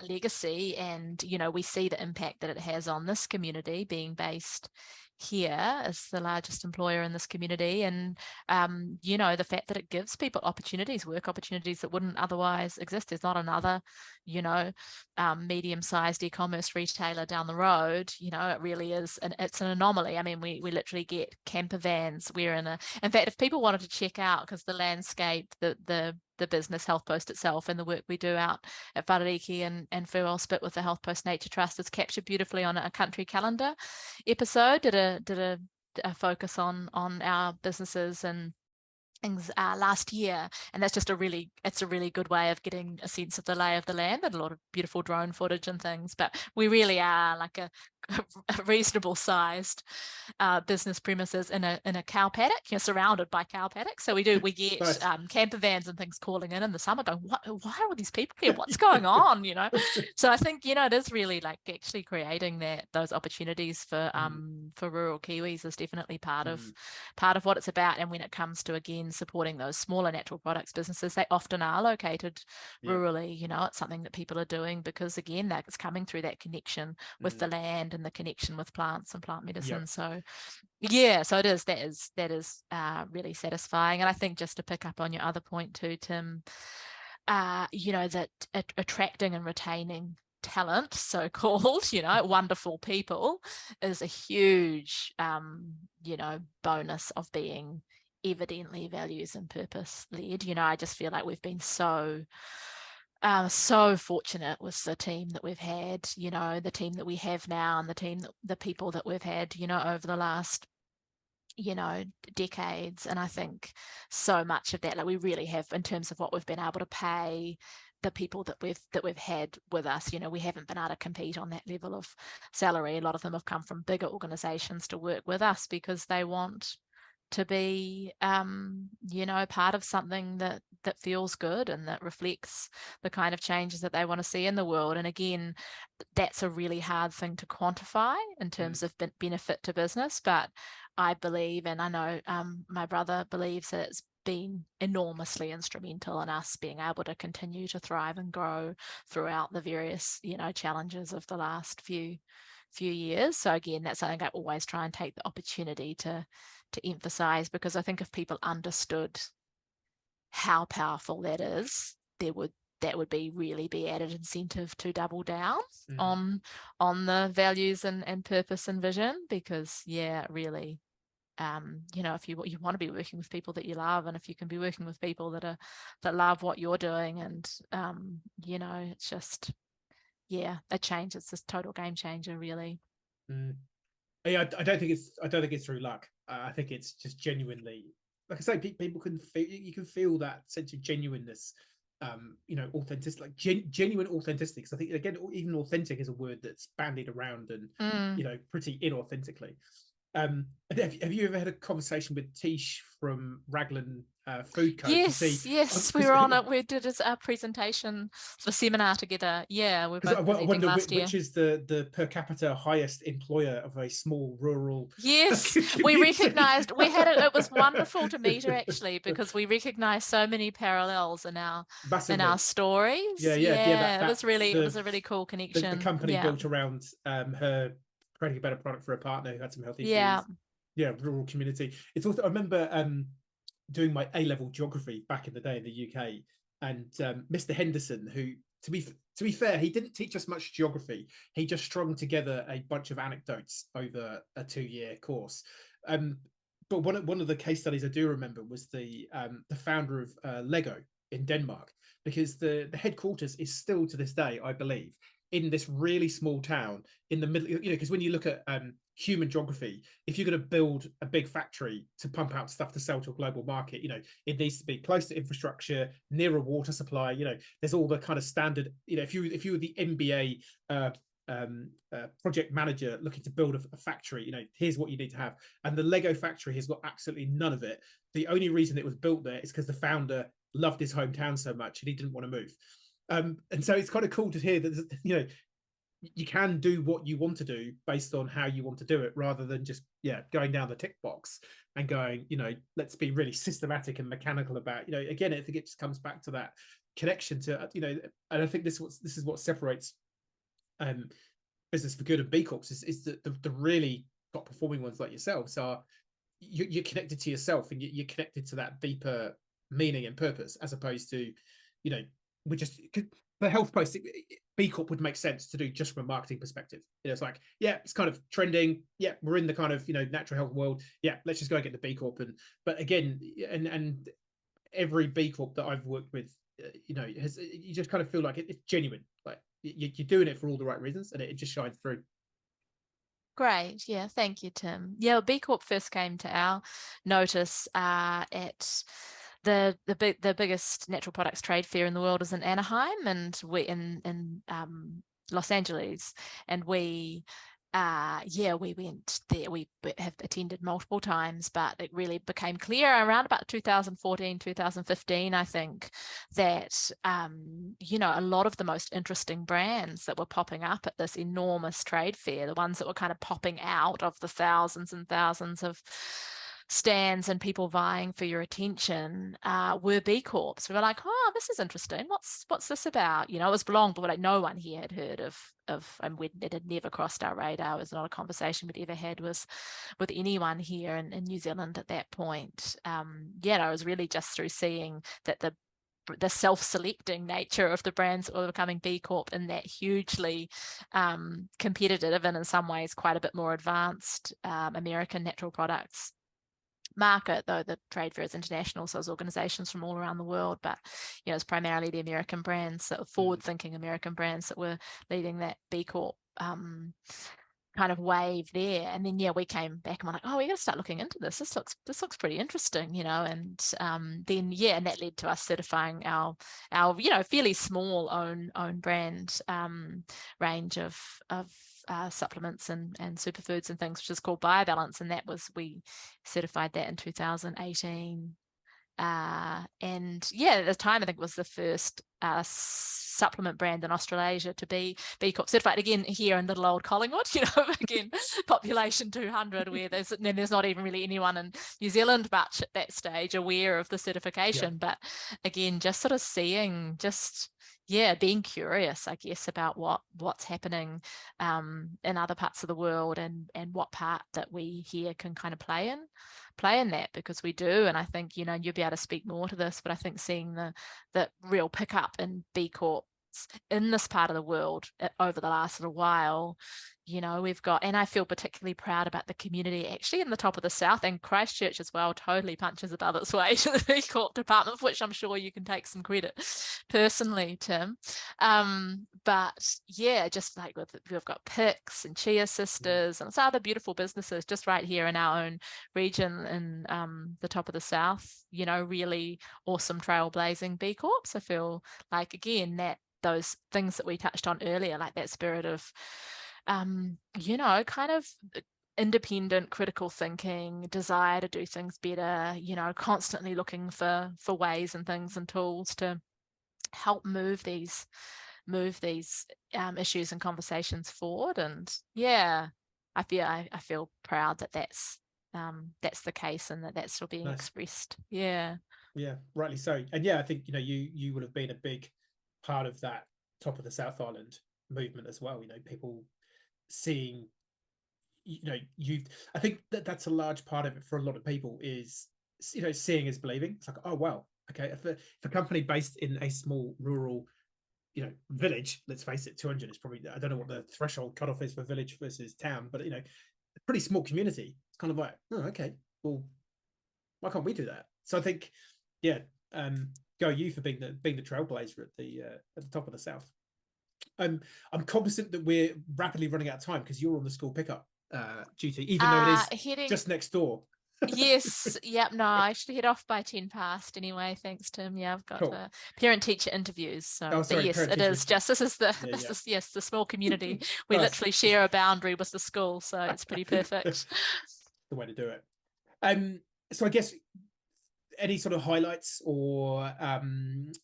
legacy, and we see the impact that it has on this community, being based here as the largest employer in this community, and the fact that it gives people opportunities, work opportunities that wouldn't otherwise exist. There's not another medium-sized e-commerce retailer down the road. It really is, and it's an anomaly. I mean, we literally get camper vans. In fact, if people wanted to check out, because the landscape, the business HealthPost itself, and the work we do out at Wharariki and Fuwell Spit with the HealthPost Nature Trust is captured beautifully on a country calendar episode. Did a focus on our businesses and things last year, and that's just it's a really good way of getting a sense of the lay of the land, and a lot of beautiful drone footage and things. But we really are like a reasonable sized business premises in a cow paddock, surrounded by cow paddocks. So we get Nice. camper vans and things calling in the summer, going, why are all these people here, what's going on? So I think it is really like actually creating those opportunities for rural Kiwis is definitely part of what it's about. And when it comes to, again, supporting those smaller natural products businesses, they often are located Yeah. rurally. It's something that people are doing because, again, that's coming through that connection with the land and the connection with plants and plant medicine. Yep. So yeah, so it is, that is really satisfying. And I think, just to pick up on your other point too, Tim, that attracting and retaining talent, so called, wonderful people, is a huge bonus of being evidently values and purpose led. I just feel like we've been so fortunate with the team that we've had, the team that we have now, and the people that we've had, over the last decades. And I think so much of that, like, we really have, in terms of what we've been able to pay the people that we've had with us, we haven't been able to compete on that level of salary. A lot of them have come from bigger organizations to work with us because they want to be part of something that feels good and that reflects the kind of changes that they want to see in the world. And again, that's a really hard thing to quantify in terms of benefit to business, but I believe, and I know my brother believes, that it's been enormously instrumental in us being able to continue to thrive and grow throughout the various challenges of the last few years. So again, that's something I always try and take the opportunity to emphasize, because I think if people understood how powerful that is, that would really be added incentive to double down on the values and purpose and vision. Because really, if you want to be working with people that you love, and if you can be working with people that love what you're doing, and it's just a change. It's this total game changer, really. Yeah, I don't think it's through luck. I think it's just genuinely, like I say, people can feel, you can feel that sense of genuineness, authenticity, like genuine authenticity. Because I think, again, even authentic is a word that's bandied around and pretty inauthentically. Have you ever had a conversation with Tish from Raglan Food Co. to see? Yes, we Because were on it. We did our presentation, the seminar together. Yeah, we're both I presenting wonder last year. which is the per capita highest employer of a small rural Yes, we community. recognized we had it. It was wonderful to meet her actually because we recognized so many parallels in our Massively. stories. Yeah. Yeah, That it was a really cool the connection. company Yeah, built around her creating a better product for a partner who had some health yeah. issues. Yeah, rural community. It's also, I remember doing my A-level geography back in the day in the UK, and Mr. Henderson, who to be fair, he didn't teach us much geography. He just strung together a bunch of anecdotes over a 2-year course. Um, but one of the case studies I do remember was the founder of Lego in Denmark, because the headquarters is still to this day, I believe, in this really small town in the middle. Because when you look at human geography, if you're going to build a big factory to pump out stuff to sell to a global market, it needs to be close to infrastructure, near a water supply. There's all the kind of standard. If you were the MBA project manager looking to build a factory, here's what you need to have. And the Lego factory has got absolutely none of it. The only reason it was built there is because the founder loved his hometown so much and he didn't want to move. And so it's kind of cool to hear that you can do what you want to do based on how you want to do it, rather than just going down the tick box and going, let's be really systematic and mechanical about, again, I think it just comes back to that connection to, and I think this is what separates business for good and B Corps is that the really top performing ones like yourselves are you're connected to yourself, and you're connected to that deeper meaning and purpose, as opposed to, we just, for HealthPost, B Corp would make sense to do just from a marketing perspective. It's like, it's kind of trending. We're in the kind of natural health world. Let's just go and get the B Corp. But again, and every B Corp that I've worked with, you just kind of feel like it's genuine. Like you're doing it for all the right reasons, and it just shines through. Great. Yeah, thank you, Tim. Yeah, B Corp first came to our notice at the biggest natural products trade fair in the world is in Anaheim, and we in Los Angeles, and we went there. We have attended multiple times, but it really became clear around about 2014, 2015, I think, that, a lot of the most interesting brands that were popping up at this enormous trade fair, the ones that were kind of popping out of the thousands and thousands of stands and people vying for your attention were B Corps. We were like, oh, this is interesting. What's this about? It was long, but like no one here had heard of, and it had never crossed our radar. It was not a conversation we'd ever had with anyone here in New Zealand at that point. It was really just through seeing that the self-selecting nature of the brands that were becoming B Corp in that hugely competitive and in some ways quite a bit more advanced American natural products market, though the trade fair is international, so there's organizations from all around the world, but it's primarily the American brands, so forward-thinking American brands that were leading that B Corp kind of wave there. And then we came back and we're like, oh, we got to start looking into this. This looks pretty interesting, and then and that led to us certifying our fairly small own brand range of supplements and superfoods and things, which is called BioBalance, and we certified that in 2018. And at the time I think it was the first supplement brand in Australasia to be B Corp certified. Again, here in little old Collingwood, again, population 200, where there's not even really anyone in New Zealand much at that stage aware of the certification. But again, just sort of seeing, being curious, I guess, about what's happening in other parts of the world, and what part that we here can kind of play in that, because we do. And I think you'll be able to speak more to this, but I think seeing the real pickup in B Corps in this part of the world over the last little while, we've got, and I feel particularly proud about the community actually in the top of the South, and Christchurch as well totally punches above its weight to the B Corp department, for which I'm sure you can take some credit personally, Tim. But just like we've got Pix and Chia Sisters and some other beautiful businesses just right here in our own region in the top of the South, really awesome trailblazing B Corps. I feel like, again, that those things that we touched on earlier, like that spirit of kind of independent, critical thinking, desire to do things better, constantly looking for ways and things and tools to help move these issues and conversations forward. And yeah, I feel proud that that's the case, and that's still being expressed. Yeah, rightly so. And yeah, I think you would have been a big part of that Top of the South Island movement as well. People seeing, I think that's a large part of it for a lot of people, is seeing is believing. It's like, oh wow, okay, if a company based in a small rural village, let's face it, 200 is probably, I don't know what the threshold cutoff is for village versus town, but a pretty small community. It's kind of like, oh, okay, well, why can't we do that? So I think, yeah, go you for being the trailblazer at the top of the South. I'm cognizant that we're rapidly running out of time because you're on the school pickup duty, even though it is just next door. Yes. Yep. No, I should head off by 10 past anyway. Thanks, Tim. Yeah, I've got parent-teacher interviews. So, but yes, it is just this is the small community. We literally share a boundary with the school, so it's pretty perfect. The way to do it. So I guess any sort of highlights or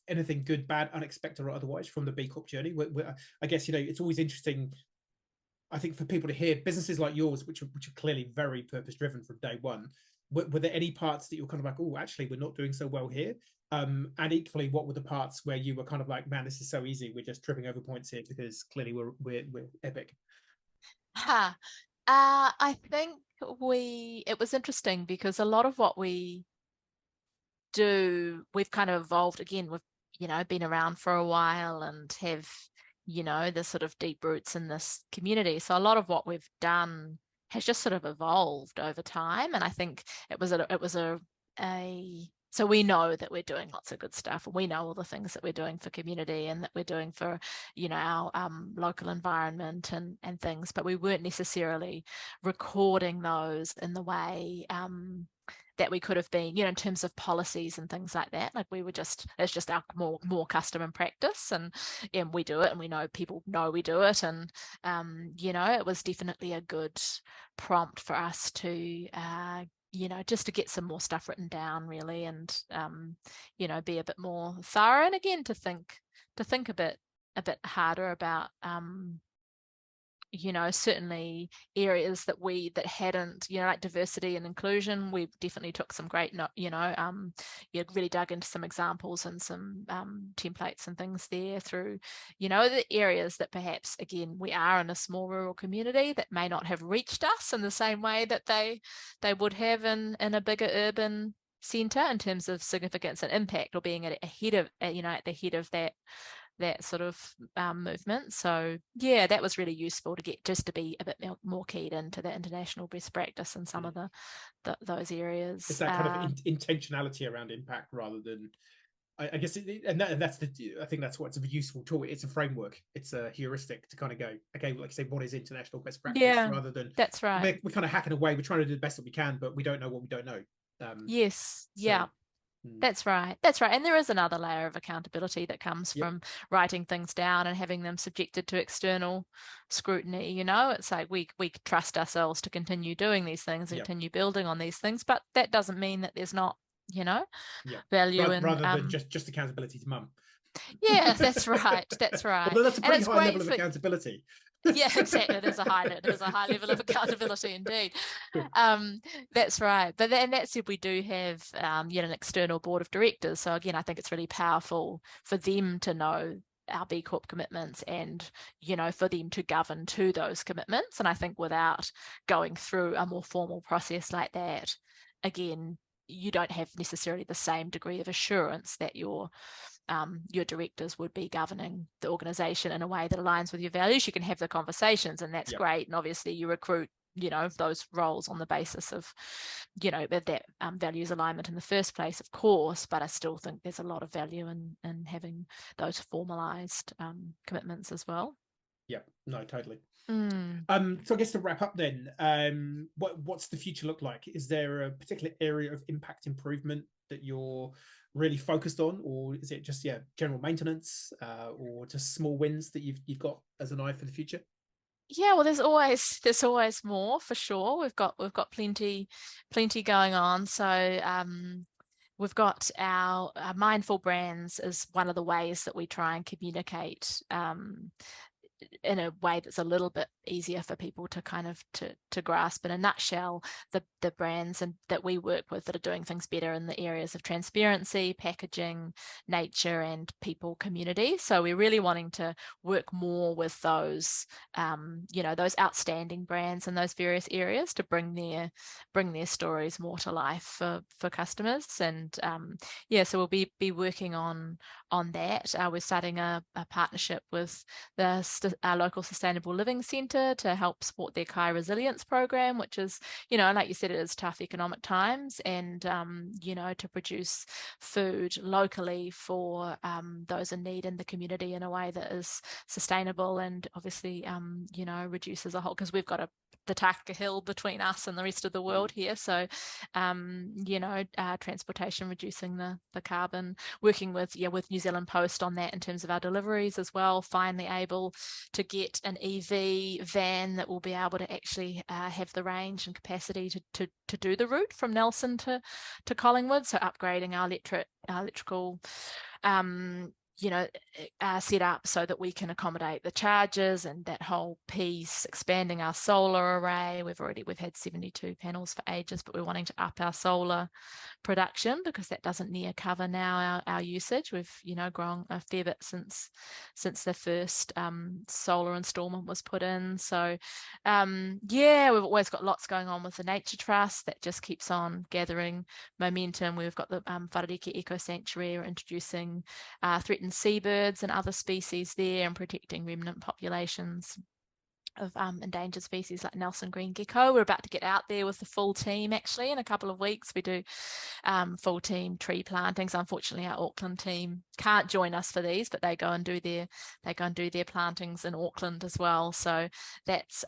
anything good, bad, unexpected, or otherwise from the B Corp journey? I guess it's always interesting, I think, for people to hear businesses like yours, which are clearly very purpose driven from day one. Were there any parts that you're kind of like, oh, actually, we're not doing so well here? And equally, what were the parts where you were kind of like, man, this is so easy, we're just tripping over points here because clearly we're epic? I think it was interesting because a lot of what we do, we've kind of evolved. Again, we've been around for a while and have the sort of deep roots in this community. So a lot of what we've done has just sort of evolved over time. And I think it was so we know that we're doing lots of good stuff, and we know all the things that we're doing for community and that we're doing for our local environment and things, but we weren't necessarily recording those in the way that we could have been, in terms of policies and things like that. Like it's just our more custom and practice, and we do it, and we know people know we do it, and it was definitely a good prompt for us to just to get some more stuff written down, really, and be a bit more thorough, and again to think a bit harder about certainly areas that hadn't, like diversity and inclusion. We definitely took some great, really dug into some examples and some templates and things there through, the areas that perhaps, again, we are in a small rural community that may not have reached us in the same way that they would have in a bigger urban centre in terms of significance and impact, or being at the head of that sort of movement. So yeah, that was really useful to get just to be a bit more keyed into the international best practice in some of those areas. It's that kind of intentionality around impact rather than, I guess, I think that's what's a useful tool. It's a framework. It's a heuristic to kind of go, okay, like I say, what is international best practice, rather than that's right. We're kind of hacking away. We're trying to do the best that we can, but we don't know what we don't know. Yes. Yeah. That's right. And there is another layer of accountability that comes from writing things down and having them subjected to external scrutiny. It's like we trust ourselves to continue doing these things and continue building on these things, but that doesn't mean that there's not, value in rather than just accountability to mum. Yeah, that's right. Although that's a pretty high level of accountability. Yeah, exactly. There's a high level of accountability indeed. That's right. But then that said, we do have an external board of directors. So again, I think it's really powerful for them to know our B Corp commitments and, for them to govern to those commitments. And I think without going through a more formal process like that, again, you don't have necessarily the same degree of assurance that your directors would be governing the organization in a way that aligns with your values. You can have the conversations, and that's great. And obviously you recruit, those roles on the basis of, that values alignment in the first place, of course, but I still think there's a lot of value in having those formalized commitments as well. Yeah, no, totally. So I guess to wrap up then, what's the future look like? Is there a particular area of impact improvement that you're really focused on, or is it just general maintenance, or just small wins that you've got as an eye for the future? Yeah, well, there's always more for sure. We've got plenty going on. So we've got our mindful brands is one of the ways that we try and communicate in a way that's a little bit easier for people to kind of to grasp. In a nutshell, the brands and that we work with that are doing things better in the areas of transparency, packaging, nature, and people community. So we're really wanting to work more with those those outstanding brands in those various areas to bring their stories more to life for customers. And so we'll be working on that. We're starting a partnership with our local sustainable living centre to help support their Kai resilience program, which is, like you said, it is tough economic times, and to produce food locally for those in need in the community in a way that is sustainable and obviously reduces a whole, because we've got the Taka Hill between us and the rest of the world here. So, transportation, reducing the carbon, working with New Zealand Post on that in terms of our deliveries as well. Finally able to get an EV van that will be able to actually have the range and capacity to do the route from Nelson to Collingwood. So upgrading our electrical set up so that we can accommodate the charges and that whole piece, expanding our solar array. We've had 72 panels for ages, but we're wanting to up our solar production because that doesn't near cover now our usage. We've grown a fair bit since the first solar installment was put in. So we've always got lots going on with the Nature Trust that just keeps on gathering momentum. We've got the Wharariki Eco Sanctuary. We're introducing threatened seabirds and other species there and protecting remnant populations of endangered species like Nelson green gecko. We're about to get out there with the full team actually in a couple of weeks. We do full team tree plantings. Unfortunately, our Auckland team can't join us for these, but they go and do their plantings in Auckland as well. So that's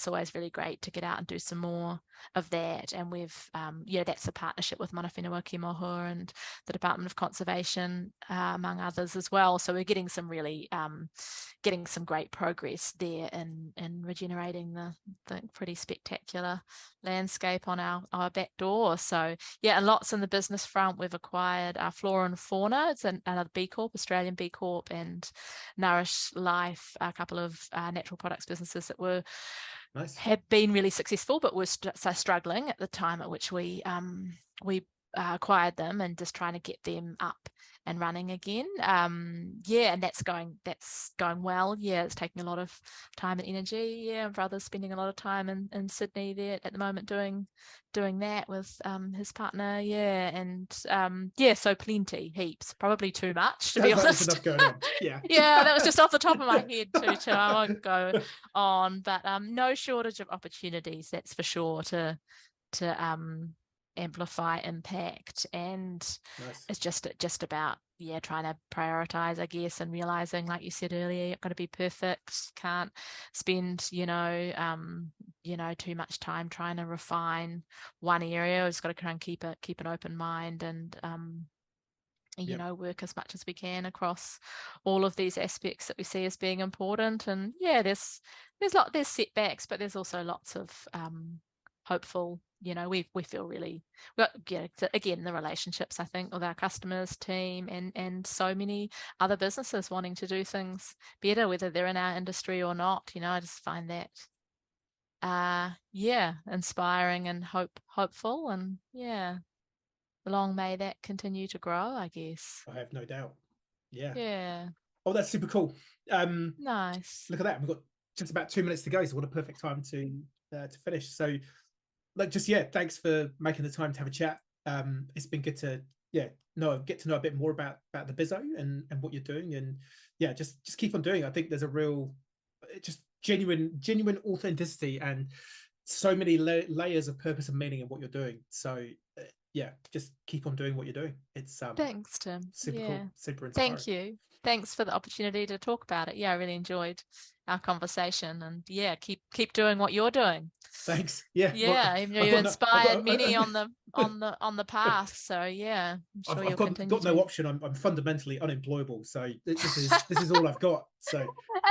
always really great to get out and do some more of that. And we've that's a partnership with Mana Whenua Ki Mohu and the Department of Conservation, among others as well. So we're getting some really getting some great progress there in regenerating the pretty spectacular landscape on our back door. So and lots in the business front. We've acquired our Flora and Fauna. It's another B Corp, Australian B Corp, and Nourish Life, a couple of natural products businesses that were have been really successful, but were struggling at the time at which we acquired them, and just trying to get them up and running again. And that's going well. It's taking a lot of time and energy. My brother's spending a lot of time in Sydney there at the moment doing that with his partner. So plenty, heaps, probably too much to be honest. Enough going on. That was just off the top of my head too. I won't go on, but no shortage of opportunities, that's for sure, to amplify impact. And it's just about trying to prioritize, I guess, and realizing, like you said earlier, you've got to be perfect, can't spend too much time trying to refine one area. We've got to try and keep an open mind and work as much as we can across all of these aspects that we see as being important. And there's setbacks, but there's also lots of hopeful. We feel really well. Again, the relationships, I think, with our customers, team, and so many other businesses wanting to do things better, whether they're in our industry or not. I just find that inspiring and hopeful, and long may that continue to grow, I guess. I have no doubt. Yeah. Oh, that's super cool. Nice. Look at that. We've got just about 2 minutes to go, so what a perfect time to finish. So, thanks for making the time to have a chat. It's been good to get to know a bit more about the Bizzo and what you're doing, and just keep on doing. I think there's a real just genuine authenticity and so many layers of purpose and meaning in what you're doing. So just keep on doing what you're doing. It's thanks, Tim. Super cool, super inspiring. Thank you. Thanks for the opportunity to talk about it. I really enjoyed our conversation, and yeah, keep doing what you're doing. Thanks. Yeah. Yeah, Well, you inspired many on the path. So yeah, I'm sure I've you'll got continue no to. option. I'm fundamentally unemployable, so this is all I've got. So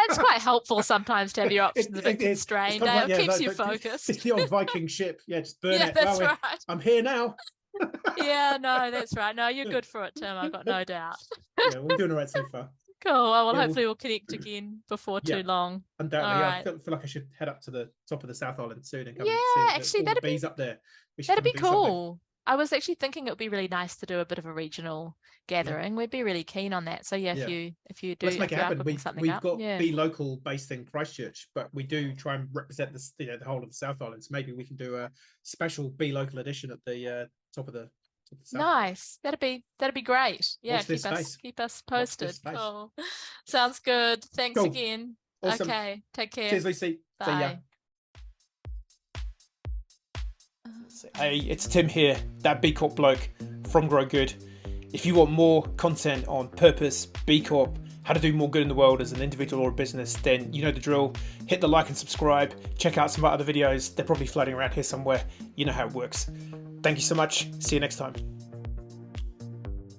It's quite helpful sometimes to have your options a bit it's constrained. kind of like, It keeps you it's focused. the old Viking ship. Yeah, just burn Yeah, it. that's Well, right. I'm here now. Yeah, no, that's right. No, you're good for it, Tim. I've got no doubt. Yeah, we're doing all right so far. Cool. Well, Yeah, well, hopefully we'll connect again before yeah, too long. All undoubtedly. I right. feel like I should head up to the top of the South Island soon and come and Yeah, see actually, all the bees up there. We should that'd come and be do something. cool. I was actually thinking it would be really nice to do a bit of a regional Yeah, gathering. We'd be really keen on that. So yeah, yeah. if Let's make it you are happen. cooking something We've up, got yeah. Be Local based in Christchurch, but we do try and represent this, the whole of the South Island. So maybe we can do a special Be Local edition at the top of the South Island. Nice. That'd be great. Yeah, Watch this space. keep us Watch this posted. space. Cool. Sounds good. Thanks Cool. again. Awesome. Okay. Take care. Cheers, Lucy. See ya. Bye. Hey, it's Tim here, that B Corp bloke from Grow Good. If you want more content on purpose, B Corp, how to do more good in the world as an individual or a business, then you know the drill. Hit the like and subscribe. Check out some of our other videos. They're probably floating around here somewhere. You know how it works. Thank you so much. See you next time.